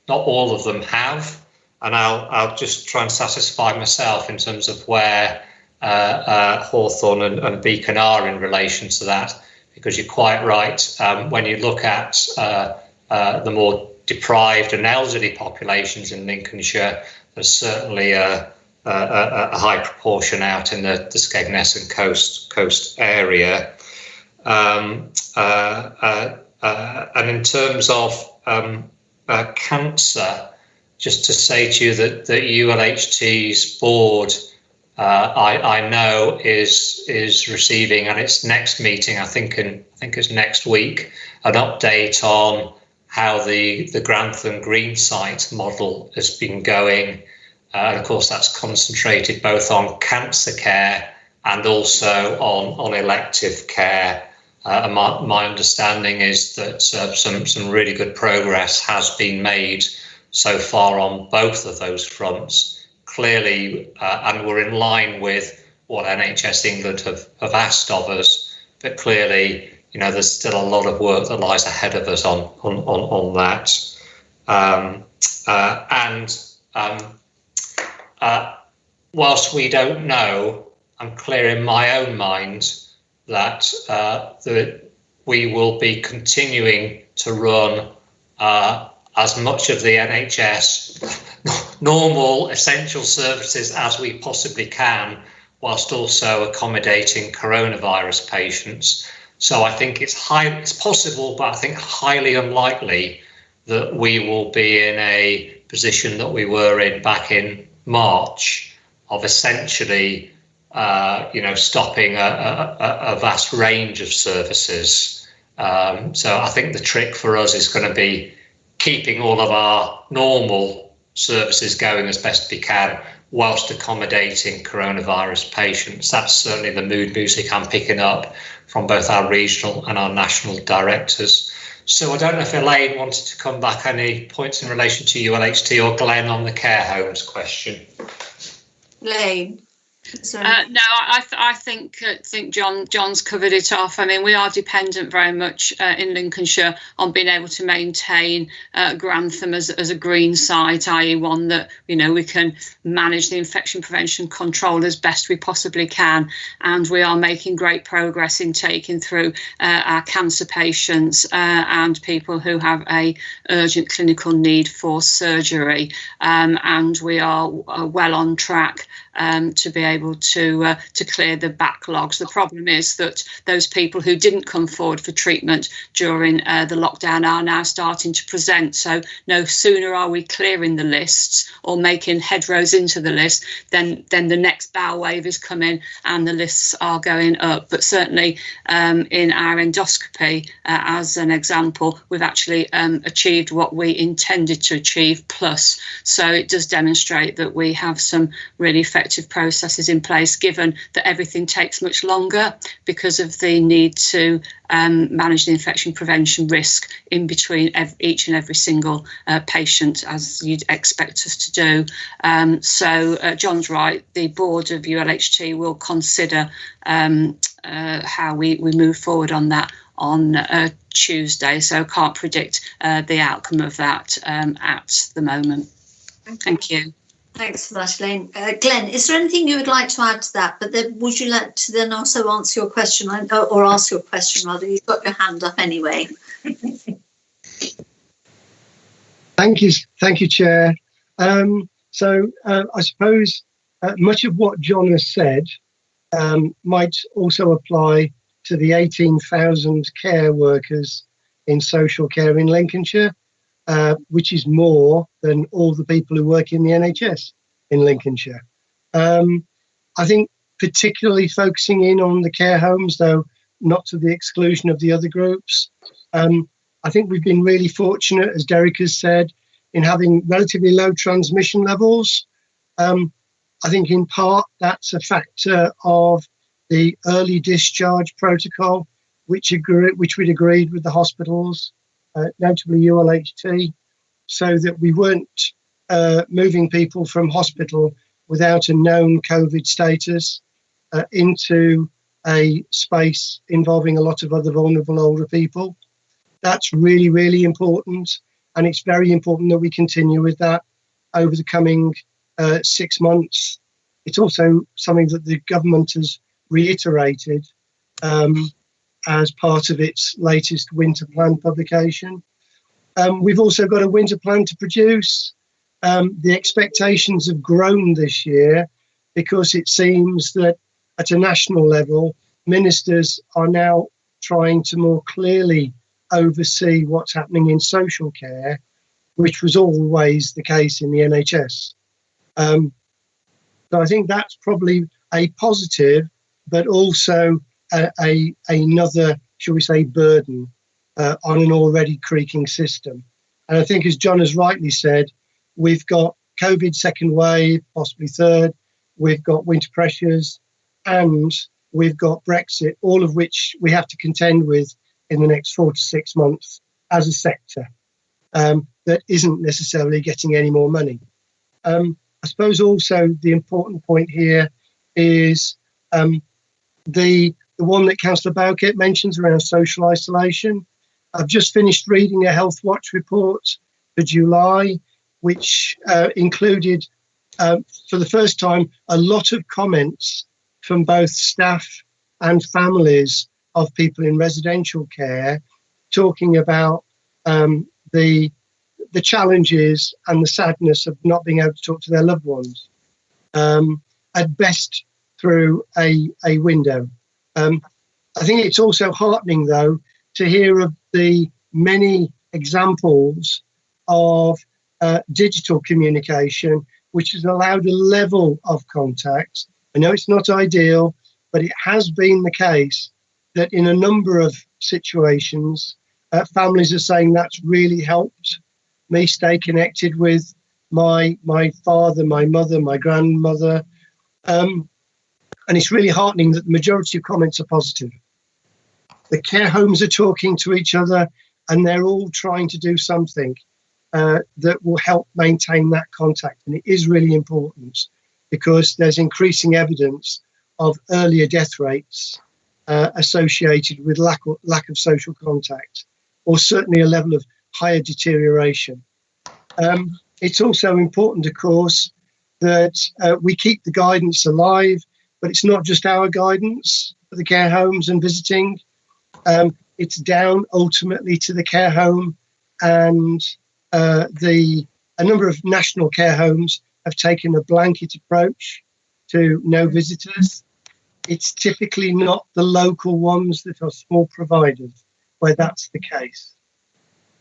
all of them have. And I'll just try and satisfy myself in terms of where Hawthorne and Beacon are in relation to that, because you're quite right. When you look at the more deprived and elderly populations in Lincolnshire, there's certainly a high proportion out in the Skegness and coast area. And in terms of cancer, just to say to you that the ULHT's board, I know is receiving, and its next meeting, I think it's next week, an update on how the Grantham Green site model has been going. And of course, that's concentrated both on cancer care and also on elective care. And my understanding is that some really good progress has been made so far on both of those fronts. Clearly, and we're in line with what NHS England have asked of us, but clearly, you know, there's still a lot of work that lies ahead of us on that. Whilst we don't know, I'm clear in my own mind that we will be continuing to run as much of the NHS normal essential services as we possibly can, whilst also accommodating coronavirus patients. So I think it's possible, but I think highly unlikely that we will be in a position that we were in back in March of essentially stopping a vast range of services. So I think the trick for us is going to be keeping all of our normal services going as best we can whilst accommodating coronavirus patients. That's certainly the mood music I'm picking up from both our regional and our national directors. So I don't know if Elaine wanted to come back, any points in relation to ULHT, or Glenn on the care homes question. Elaine? No, I think John's covered it off. I mean, we are dependent very much in Lincolnshire on being able to maintain Grantham as a green site, i.e. one that, you know, we can manage the infection prevention control as best we possibly can. And we are making great progress in taking through our cancer patients and people who have a urgent clinical need for surgery. And we are well on track to be able to clear the backlogs. The problem is that those people who didn't come forward for treatment during the lockdown are now starting to present. So no sooner are we clearing the lists or making headrows into the list, then the next bow wave is coming and the lists are going up. But certainly in our endoscopy, as an example, we've actually achieved what we intended to achieve plus. So it does demonstrate that we have some really effective processes in place, given that everything takes much longer because of the need to manage the infection prevention risk in between each and every single patient, as you'd expect us to do. So John's right, the board of ULHT will consider how we move forward on that on Tuesday, so can't predict the outcome of that at the moment. Thank you. Thanks for that, Elaine. Glenn, is there anything you would like to add to that? But then, would you like to then also answer your question, or ask your question rather? You've got your hand up anyway. Thank you, Chair. So I suppose much of what John has said might also apply to the 18,000 care workers in social care in Lincolnshire. Which is more than all the people who work in the NHS in Lincolnshire. I think particularly focusing in on the care homes, though not to the exclusion of the other groups. I think we've been really fortunate, as Derek has said, in having relatively low transmission levels. I think in part that's a factor of the early discharge protocol, which we'd agreed with the hospitals, notably ULHT, so that we weren't moving people from hospital without a known COVID status into a space involving a lot of other vulnerable older people. That's really, really important. And it's very important that we continue with that over the coming 6 months. It's also something that the government has reiterated as part of its latest winter plan publication. We've also got a winter plan to produce. The expectations have grown this year because it seems that at a national level, ministers are now trying to more clearly oversee what's happening in social care, which was always the case in the NHS. So I think that's probably a positive, but also another, shall we say, burden on an already creaking system. And I think, as John has rightly said, we've got COVID second wave, possibly third, we've got winter pressures, and we've got Brexit, all of which we have to contend with in the next 4 to 6 months as a sector that isn't necessarily getting any more money. I suppose also the important point here is the one that Councillor Bowkett mentions around social isolation. I've just finished reading a Health Watch report for July, which included, for the first time, a lot of comments from both staff and families of people in residential care, talking about the challenges and the sadness of not being able to talk to their loved ones, at best through a window. I think it's also heartening, though, to hear of the many examples of digital communication, which has allowed a level of contact. I know it's not ideal, but it has been the case that in a number of situations, families are saying that's really helped me stay connected with my father, my mother, my grandmother. And it's really heartening that the majority of comments are positive. The care homes are talking to each other and they're all trying to do something that will help maintain that contact. And it is really important because there's increasing evidence of earlier death rates associated with lack of social contact, or certainly a level of higher deterioration. It's also important, of course, that we keep the guidance alive, but it's not just our guidance for the care homes and visiting. It's down ultimately to the care home, and a number of national care homes have taken a blanket approach to no visitors. It's typically not the local ones that are small providers where that's the case.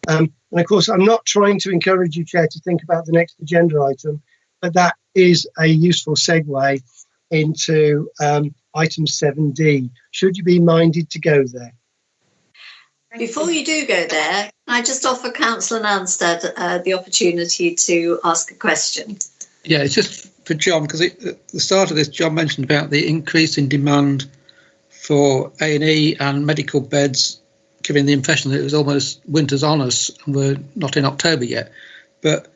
And of course, I'm not trying to encourage you, Chair, to think about the next agenda item, but that is a useful segue into item 7D, should you be minded to go there. Before you do go there, I just offer Councillor Nanstead the opportunity to ask a question. Yeah, it's just for John, because at the start of this, John mentioned about the increase in demand for A&E and medical beds, giving the impression that it was almost winter's on us and we're not in October yet. But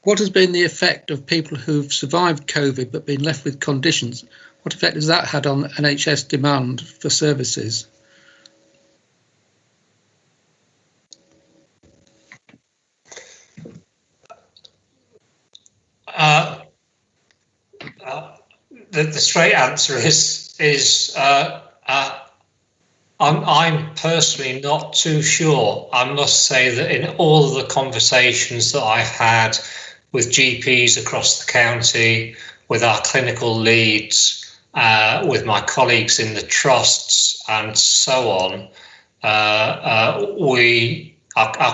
what has been the effect of people who've survived COVID but been left with conditions? What effect has that had on NHS demand for services? The straight answer is I'm personally not too sure. I must say that in all of the conversations that I've had with GPs across the county, with our clinical leads, with my colleagues in the trusts and so on, our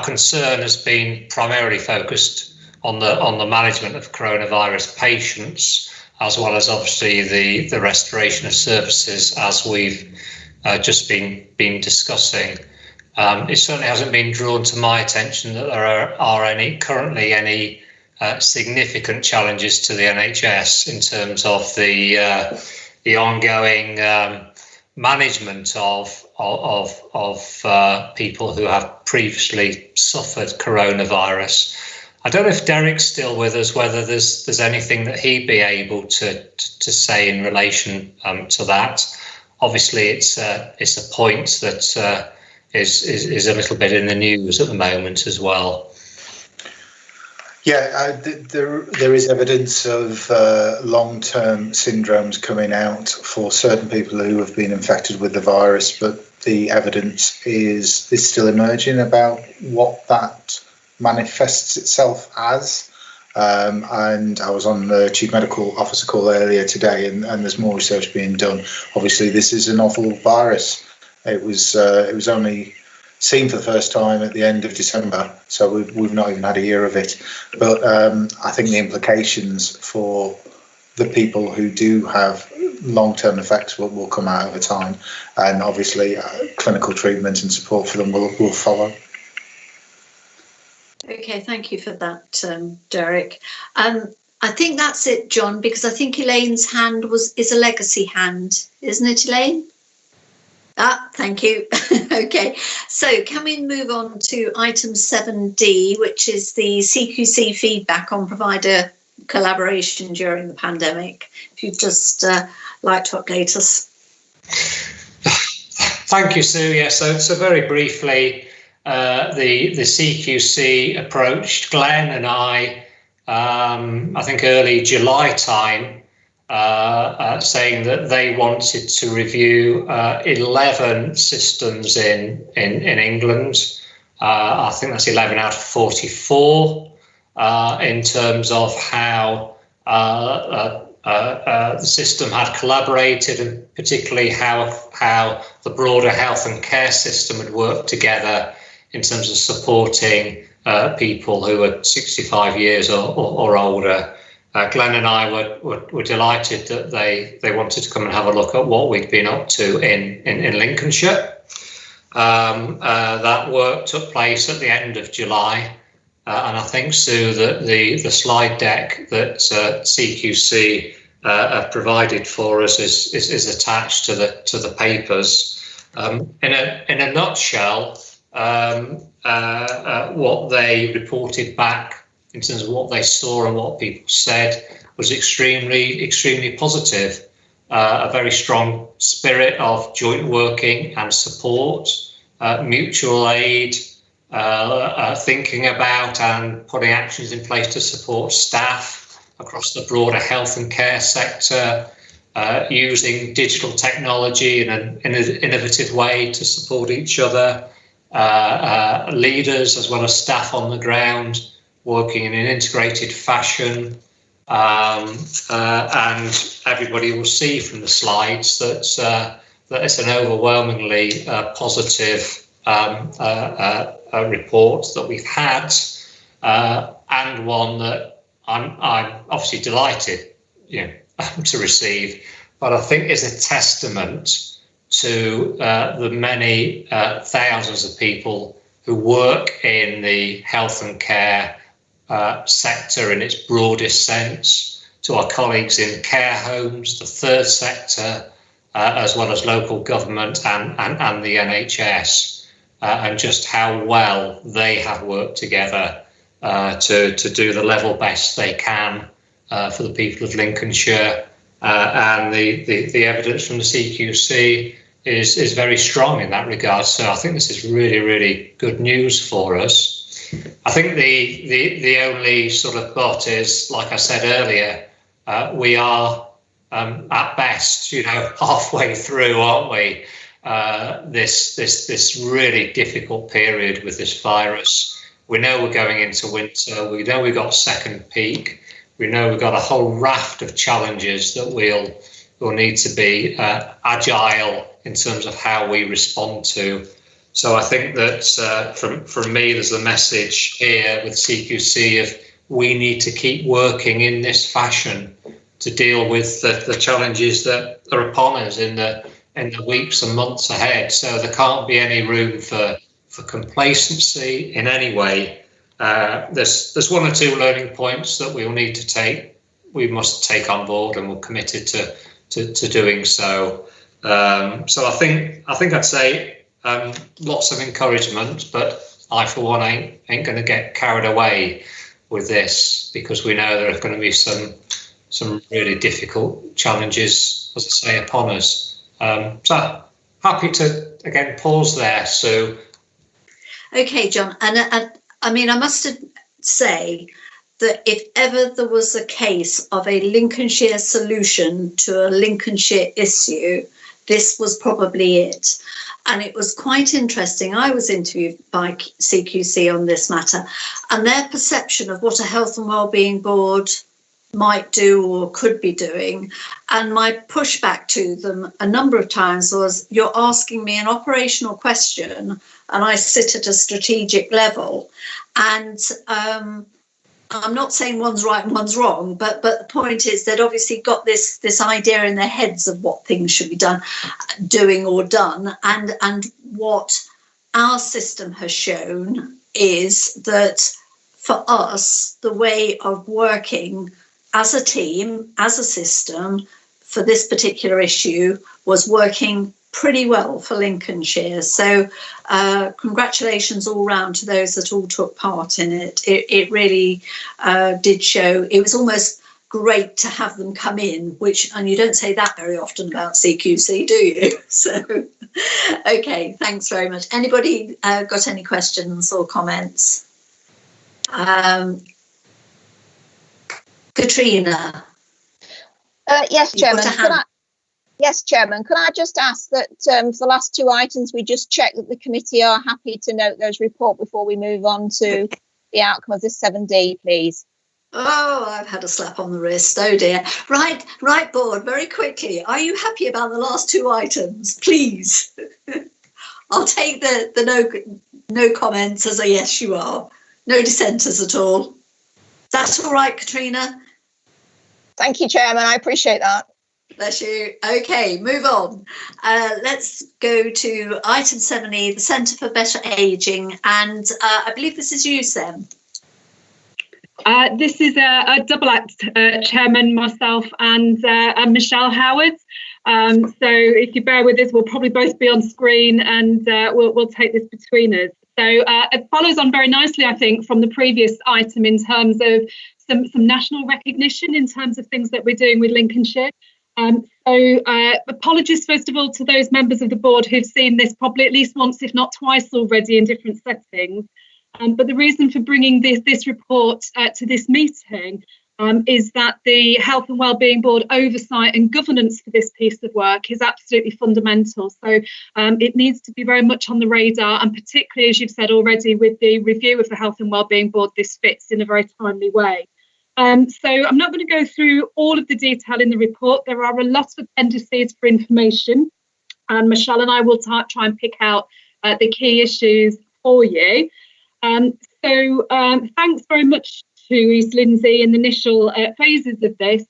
concern has been primarily focused on the management of coronavirus patients, as well as obviously the restoration of services, as we've just been discussing. It certainly hasn't been drawn to my attention that there are currently any significant challenges to the NHS in terms of the ongoing management of people who have previously suffered coronavirus. I don't know if Derek's still with us, whether there's anything that he'd be able to say in relation to that. Obviously, it's a point that is a little bit in the news at the moment as well. Yeah, there is evidence of long-term syndromes coming out for certain people who have been infected with the virus, but the evidence is still emerging about what that manifests itself as. And I was on the Chief Medical Officer call earlier today, and there's more research being done. Obviously, this is a novel virus. It was only seen for the first time at the end of December, so we've not even had a year of it. But I think the implications for the people who do have long-term effects will come out over time, and obviously clinical treatment and support for them will follow. Okay, thank you for that, Derek. I think that's it, John, because I think Elaine's hand is a legacy hand, isn't it, Elaine? Thank you. Okay, so can we move on to item 7D, which is the CQC feedback on provider collaboration during the pandemic? If you'd just like to update us. Thank you, Sue. Yeah, so very briefly, the CQC approached Glenn and I think early July time, saying that they wanted to review 11 systems in England. I think that's 11 out of 44 in terms of how the system had collaborated, and particularly how the broader health and care system had worked together in terms of supporting people who are 65 years or older. Glenn and I were delighted that they wanted to come and have a look at what we'd been up to in Lincolnshire. That work took place at the end of July, and I think, Sue, that the slide deck that CQC provided for us is attached to the papers. In a nutshell, what they reported back in terms of what they saw and what people said was extremely positive. A very strong spirit of joint working and support, mutual aid, thinking about and putting actions in place to support staff across the broader health and care sector, using digital technology in an innovative way to support each other, leaders as well as staff on the ground working in an integrated fashion. And everybody will see from the slides that it's an overwhelmingly positive report that we've had, and one that I'm obviously delighted, to receive. But I think is a testament to the many thousands of people who work in the health and care sector in its broadest sense, to our colleagues in care homes, the third sector, as well as local government and the NHS, and just how well they have worked together to do the level best they can for the people of Lincolnshire. And the evidence from the CQC is very strong in that regard. So I think this is really good news for us. I think the only sort of but is, like I said earlier, we are at best, halfway through, aren't we? This really difficult period with this virus. We know we're going into winter. We know we've got second peak. We know we've got a whole raft of challenges that we'll need to be agile in terms of how we respond to. So I think that from me, there's a message here with CQC of we need to keep working in this fashion to deal with the challenges that are upon us in the weeks and months ahead. So there can't be any room for complacency in any way. There's one or two learning points that we must take on board, and we're committed to doing so. So I think I'd say lots of encouragement, but I for one ain't going to get carried away with this, because we know there are going to be some really difficult challenges, as I say, upon us. So happy to again pause there, Sue. Okay, John, and I mean, I must say that if ever there was a case of a Lincolnshire solution to a Lincolnshire issue, this was probably it. And it was quite interesting. I was interviewed by CQC on this matter, and their perception of what a health and wellbeing board might do or could be doing. And my pushback to them a number of times was, you're asking me an operational question and I sit at a strategic level. And I'm not saying one's right and one's wrong, but the point is they'd obviously got this idea in their heads of what things should be doing or done. And what our system has shown is that for us, the way of working as a team, as a system, for this particular issue was working pretty well for Lincolnshire. So congratulations all round to those that all took part in it. It really did show. It was almost great to have them come in, and you don't say that very often about CQC, do you? So, okay, thanks very much. Anybody got any questions or comments? Katrina. Yes, Chairman. Yes, Chairman. Could I just ask that for the last two items, we just check that the committee are happy to note those report before we move on to the outcome of this 7D, please? Oh, I've had a slap on the wrist. Oh dear. Right, board, very quickly. Are you happy about the last two items, please? I'll take the no comments as a yes, you are. No dissenters at all. That's all right, Katrina? Thank you, Chairman. I appreciate that. Bless you. Okay, move on. Let's go to item 7E, the Centre for Better Ageing. And I believe this is you, Sam. This is a double act, Chairman, myself and Michelle Howard. So if you bear with us, we'll probably both be on screen, and we'll take this between us. So it follows on very nicely, I think, from the previous item in terms of some national recognition in terms of things that we're doing with Lincolnshire. Apologies, first of all, to those members of the board who've seen this probably at least once, if not twice already in different settings. But the reason for bringing this report to this meeting is that the Health and Wellbeing Board oversight and governance for this piece of work is absolutely fundamental. So it needs to be very much on the radar, and particularly, as you've said already, with the review of the Health and Wellbeing Board, this fits in a very timely way. So I'm not going to go through all of the detail in the report. There are a lot of appendices for information, and Michelle and I will try and pick out the key issues for you. Thanks very much to East Lindsey in the initial phases of this.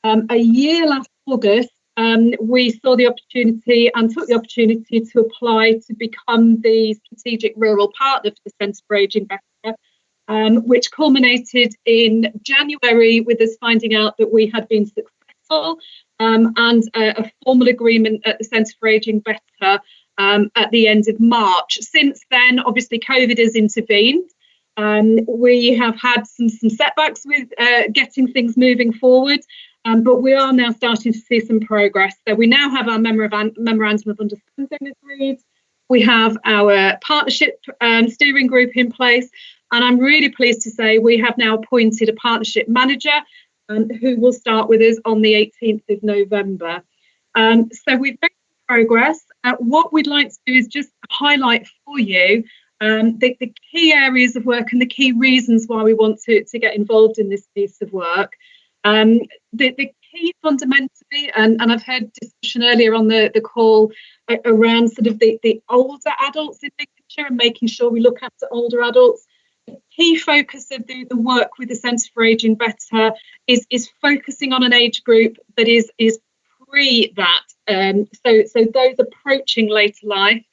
A year last August, we saw the opportunity and took the opportunity to apply to become the strategic rural partner for the Centre for Ageing Better, which culminated in January with us finding out that we had been successful and a formal agreement at the Centre for Ageing Better at the end of March. Since then, obviously, COVID has intervened. We have had some setbacks with getting things moving forward, but we are now starting to see some progress. So we now have our memorandum of understanding agreed. We have our partnership steering group in place, and I'm really pleased to say we have now appointed a partnership manager who will start with us on the 18th of November. So we've made progress. What we'd like to do is just highlight for you the key areas of work and the key reasons why we want to get involved in this piece of work. The key fundamentally, and I've heard discussion earlier on the call around sort of the older adults in Lincolnshire and making sure we look after older adults. The key focus of the work with the Centre for Ageing Better is focusing on an age group that is pre that, so those approaching later life.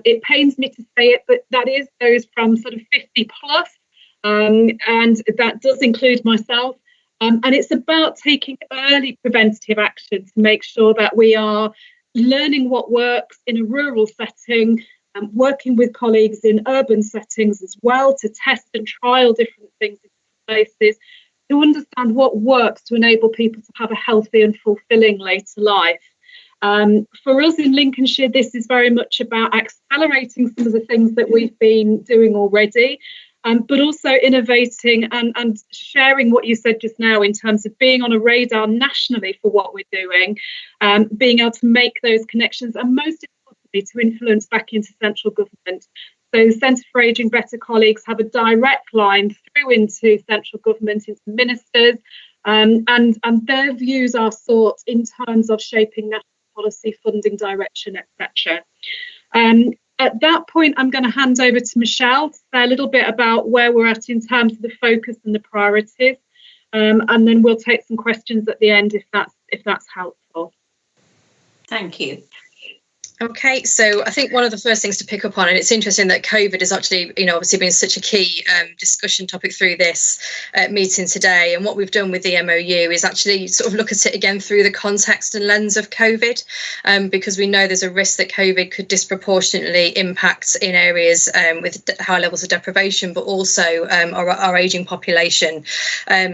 It pains me to say it, but that is those from sort of 50 plus, and that does include myself. And it's about taking early preventative action to make sure that we are learning what works in a rural setting, working with colleagues in urban settings as well to test and trial different things in places, to understand what works to enable people to have a healthy and fulfilling later life. For us in Lincolnshire, this is very much about accelerating some of the things that we've been doing already, but also innovating and sharing what you said just now in terms of being on a radar nationally for what we're doing, being able to make those connections, and most importantly, to influence back into central government. So the Centre for Ageing Better colleagues have a direct line through into central government, into ministers, and their views are sought in terms of shaping national policy, funding direction, etc. At that point, I'm going to hand over to Michelle to say a little bit about where we're at in terms of the focus and the priorities, and then we'll take some questions at the end if that's helpful. Thank you. Okay, so I think one of the first things to pick up on, and it's interesting that COVID has actually, obviously been such a key discussion topic through this meeting today. And what we've done with the MOU is actually sort of look at it again through the context and lens of COVID, because we know there's a risk that COVID could disproportionately impact in areas with high levels of deprivation, but also our ageing population.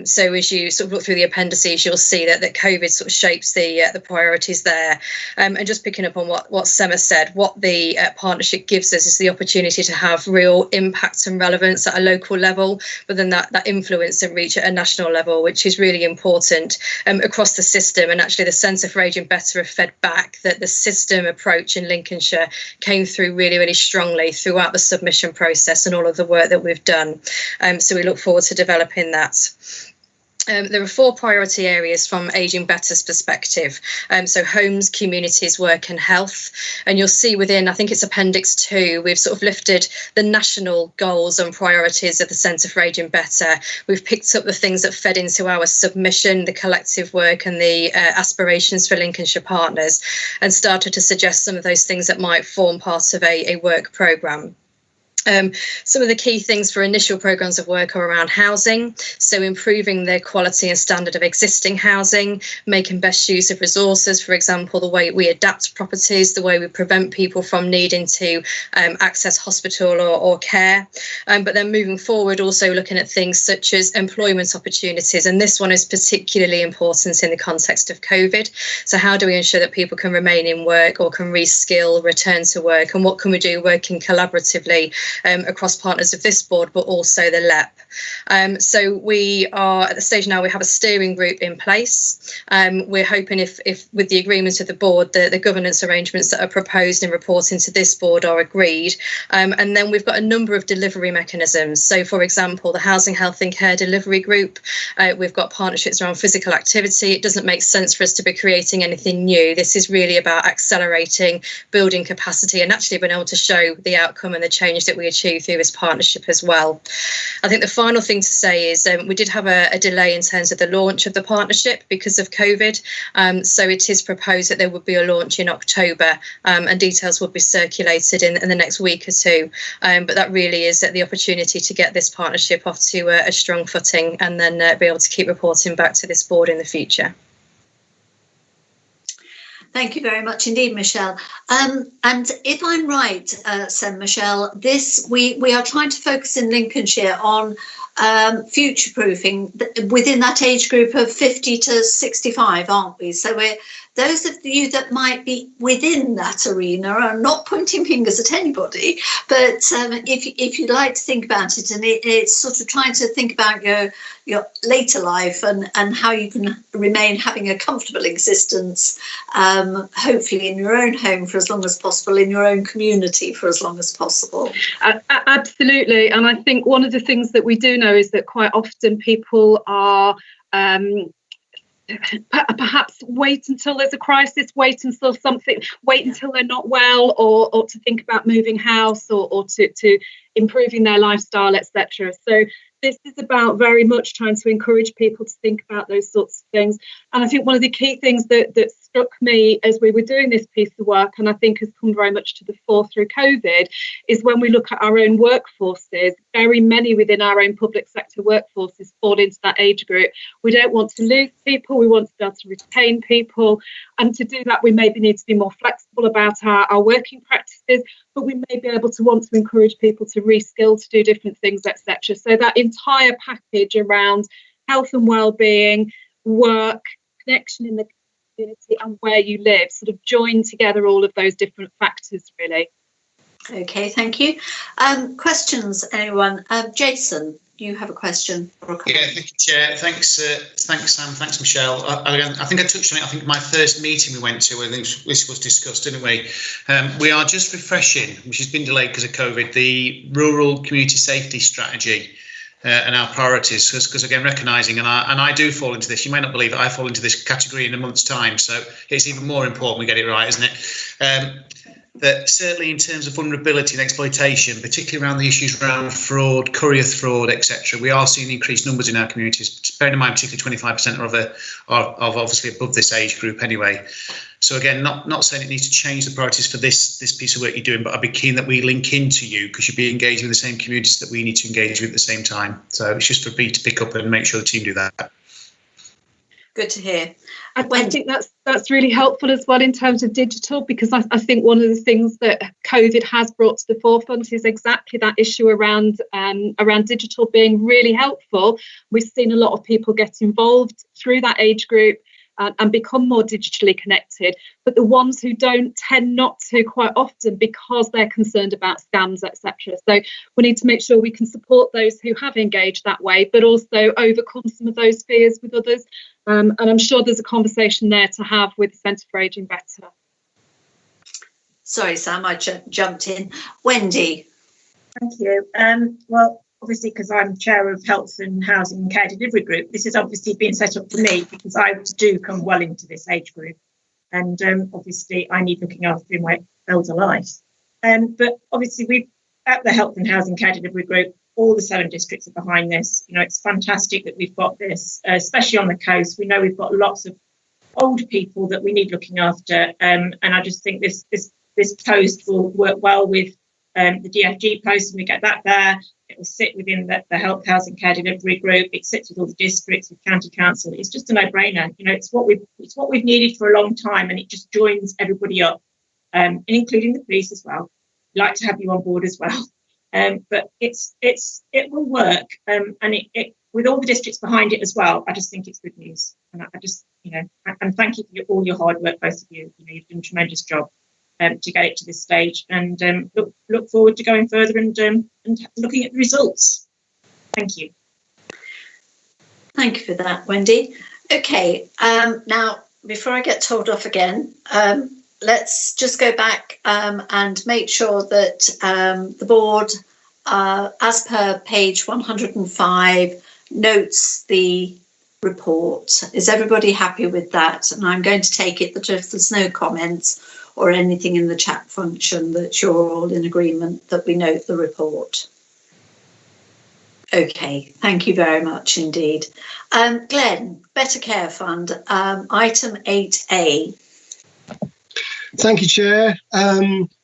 So as you sort of look through the appendices, you'll see that COVID sort of shapes the priorities there. And just picking up on what Emma said, what the partnership gives us is the opportunity to have real impact and relevance at a local level, but then that influence and reach at a national level, which is really important across the system. And actually the Centre for Ageing Better have fed back that the system approach in Lincolnshire came through really, really strongly throughout the submission process and all of the work that we've done. So we look forward to developing that. There are 4 priority areas from Ageing Better's perspective. So homes, communities, work and health. And you'll see within, I think it's Appendix 2, we've sort of lifted the national goals and priorities of the Centre for Ageing Better. We've picked up the things that fed into our submission, the collective work and the aspirations for Lincolnshire partners, and started to suggest some of those things that might form part of a work programme. Some of the key things for initial programmes of work are around housing, so improving the quality and standard of existing housing, making best use of resources, for example, the way we adapt properties, the way we prevent people from needing to access hospital or care. But then moving forward, also looking at things such as employment opportunities, and this one is particularly important in the context of COVID. So how do we ensure that people can remain in work or can reskill, return to work, and what can we do working collaboratively across partners of this board, but also the LEP. So we are at the stage now, we have a steering group in place. We're hoping if with the agreement of the board, the governance arrangements that are proposed in reporting to this board are agreed. And then we've got a number of delivery mechanisms. So for example, the Housing, Health and Care Delivery Group, we've got partnerships around physical activity. It doesn't make sense for us to be creating anything new. This is really about accelerating, building capacity, and actually being able to show the outcome and the change that we achieve through this partnership as well. I think the final thing to say is we did have a delay in terms of the launch of the partnership because of COVID. So it is proposed that there would be a launch in October, and details will be circulated in the next week or two. But that really is the opportunity to get this partnership off to a strong footing, and then be able to keep reporting back to this board in the future. Thank you very much indeed, Michelle. And if I'm right, Sen Michelle, we are trying to focus in Lincolnshire on future-proofing within that age group of 50 to 65, aren't we? So those of you that might be within that arena are not pointing fingers at anybody, but if you'd like to think about it, and it's sort of trying to think about your later life and how you can remain having a comfortable existence, hopefully in your own home for as long as possible, in your own community for as long as possible. Absolutely. And I think one of the things that we do know is that quite often people are perhaps wait until there's a crisis, wait until they're not well, or to think about moving house, or to improving their lifestyle, etc. So this is about very much trying to encourage people to think about those sorts of things. And I think one of the key things that struck me as we were doing this piece of work, and I think has come very much to the fore through COVID, is when we look at our own workforces, very many within our own public sector workforces fall into that age group. We don't want to lose people, we want to be able to retain people. And to do that, we maybe need to be more flexible about our working practices, but we may be able to want to encourage people to reskill, to do different things, etc. So that entire package around health and well-being, work, connection in the community and where you live, sort of join together all of those different factors, really. Okay, thank you. Questions, anyone? Jason, you have a question or a comment? Yeah, thank you, Chair. Thanks, Sam. Thanks, Michelle. I think I touched on it. I think my first meeting we went to, I think this was discussed, didn't we? We are just refreshing, which has been delayed because of COVID, the rural community safety strategy and our priorities. Because again, recognising, and I do fall into this. You may not believe it, I fall into this category in a month's time. So it's even more important we get it right, isn't it? That certainly in terms of vulnerability and exploitation, particularly around the issues around fraud, courier fraud, etc., we are seeing increased numbers in our communities. Bearing in mind, particularly 25% are obviously above this age group anyway. So again, not saying it needs to change the priorities for this piece of work you're doing, but I'd be keen that we link into you because you'll be engaging with the same communities that we need to engage with at the same time. So it's just for me to pick up and make sure the team do that. Good to hear. I think that's really helpful as well in terms of digital, because I think one of the things that COVID has brought to the forefront is exactly that issue around digital being really helpful. We've seen a lot of people get involved through that age group and become more digitally connected, but the ones who don't tend not to quite often because they're concerned about scams, etc. So we need to make sure we can support those who have engaged that way, but also overcome some of those fears with others. And I'm sure there's a conversation there to have with the Centre for Ageing Better. Sorry, Sam, I jumped in. Wendy. Thank you. Well, obviously, because I'm chair of Health and Housing and Care Delivery Group, this has obviously been set up for me because I do come well into this age group. And obviously, I need looking after in my elder life. But obviously, we at the Health and Housing Care Delivery Group, all the 7 districts are behind this. You know, it's fantastic that we've got this, especially on the coast. We know we've got lots of old people that we need looking after. And I just think this post will work well with the DFG post, and we get that there. It will sit within the Health Housing Care Delivery Group. It sits with all the districts, with County Council. It's just a no-brainer. You know, it's what we've needed for a long time, and it just joins everybody up, and including the police as well. We'd like to have you on board as well. But it will work, and it with all the districts behind it as well. I just think it's good news, and I just, you know, and thank you for all your hard work, both of you. You know, you've done a tremendous job to get it to this stage, and look forward to going further and looking at the results. Thank you. Thank you for that, Wendy. Okay, now before I get told off again, let's just go back and make sure that the board, as per page 105, notes the report. Is everybody happy with that? And I'm going to take it that if there's no comments or anything in the chat function, that you're all in agreement that we note the report. Okay, thank you very much indeed. Glenn, Better Care Fund, item 8A. Thank you, Chair.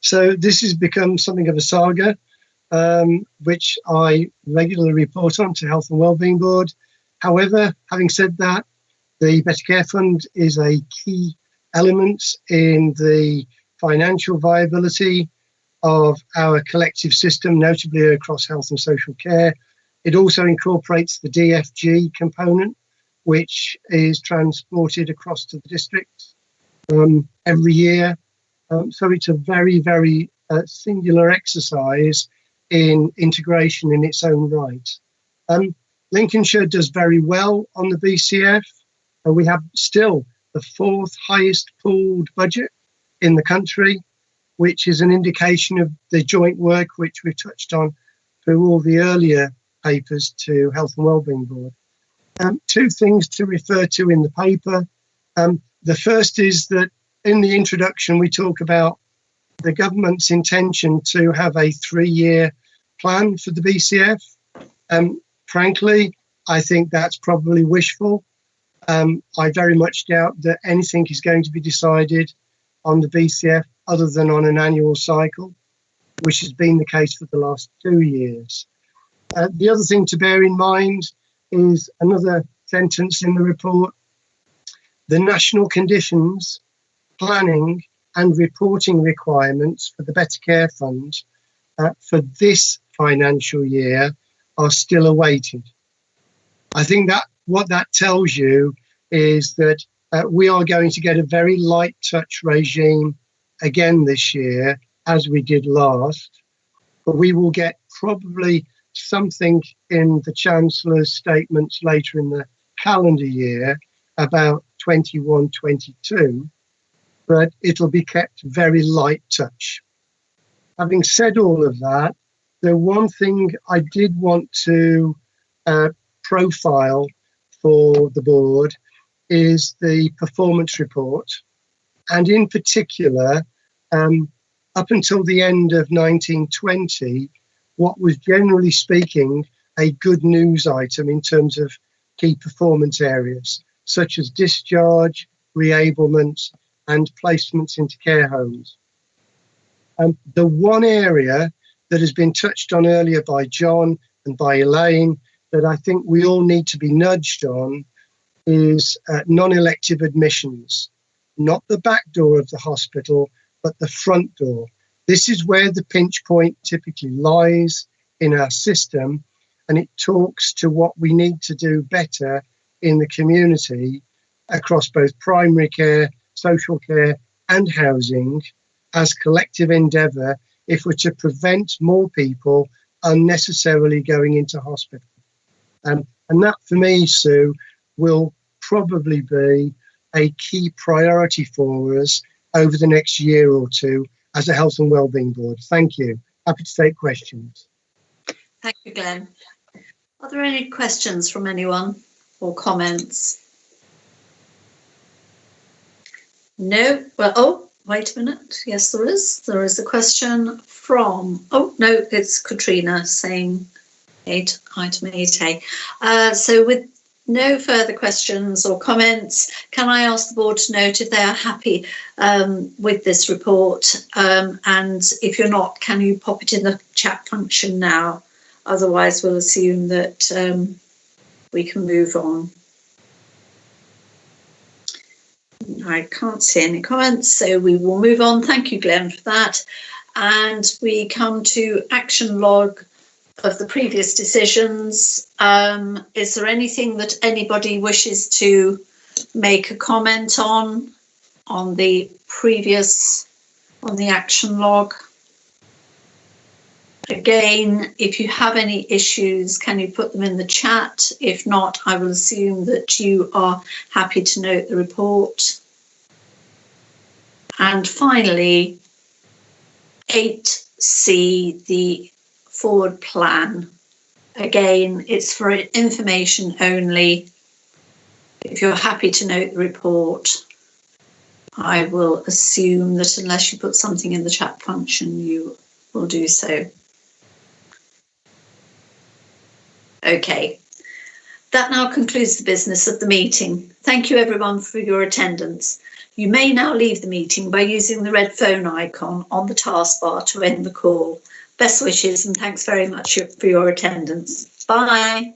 So this has become something of a saga, which I regularly report on to Health and Wellbeing Board. However, having said that, the Better Care Fund is a key element in the financial viability of our collective system, notably across health and social care. It also incorporates the DFG component, which is transported across to the districts every year. So it's a very, very singular exercise in integration in its own right. Lincolnshire does very well on the BCF, and we have still the 4th highest pooled budget in the country, which is an indication of the joint work which we've touched on through all the earlier papers to Health and Wellbeing Board. 2 things to refer to in the paper. The first is that in the introduction, we talk about the government's intention to have a 3-year plan for the BCF. Frankly, I think that's probably wishful. I very much doubt that anything is going to be decided on the BCF other than on an annual cycle, which has been the case for the last 2 years. The other thing to bear in mind is another sentence in the report. The national conditions, planning and reporting requirements for the Better Care Fund for this financial year are still awaited. I think that what that tells you is that we are going to get a very light touch regime again this year, as we did last, but we will get probably something in the Chancellor's statements later in the calendar year about 21-22, but it'll be kept very light touch. Having said all of that, the one thing I did want to profile for the board is the performance report, and in particular, up until the end of 1920, what was generally speaking a good news item in terms of key performance areas, such as discharge, reablement, and placements into care homes. The one area that has been touched on earlier by John and by Elaine that I think we all need to be nudged on is non-elective admissions, not the back door of the hospital, but the front door. This is where the pinch point typically lies in our system, and it talks to what we need to do better in the community across both primary care, social care and housing as collective endeavour if we're to prevent more people unnecessarily going into hospital. And that for me, Sue, will probably be a key priority for us over the next year or two as a Health and Wellbeing Board. Thank you. Happy to take questions. Thank you, Glenn. Are there any questions from anyone or comments? No? Well, oh, wait a minute. Yes, there is. There is a question from, oh, no, it's Katrina saying item 8A. So with no further questions or comments, can I ask the board to note if they are happy with this report? And if you're not, can you pop it in the chat function now? Otherwise, we'll assume that we can move on. I can't see any comments, so we will move on. Thank you, Glenn, for that. And we come to action log of the previous decisions. Is there anything that anybody wishes to make a comment on the previous, on the action log? Again, if you have any issues, can you put them in the chat? If not, I will assume that you are happy to note the report. And finally, 8C, the forward plan. Again, it's for information only. If you're happy to note the report, I will assume that unless you put something in the chat function, you will do so. Okay, that now concludes the business of the meeting. Thank you everyone for your attendance. You may now leave the meeting by using the red phone icon on the taskbar to end the call. Best wishes and thanks very much for your attendance. Bye.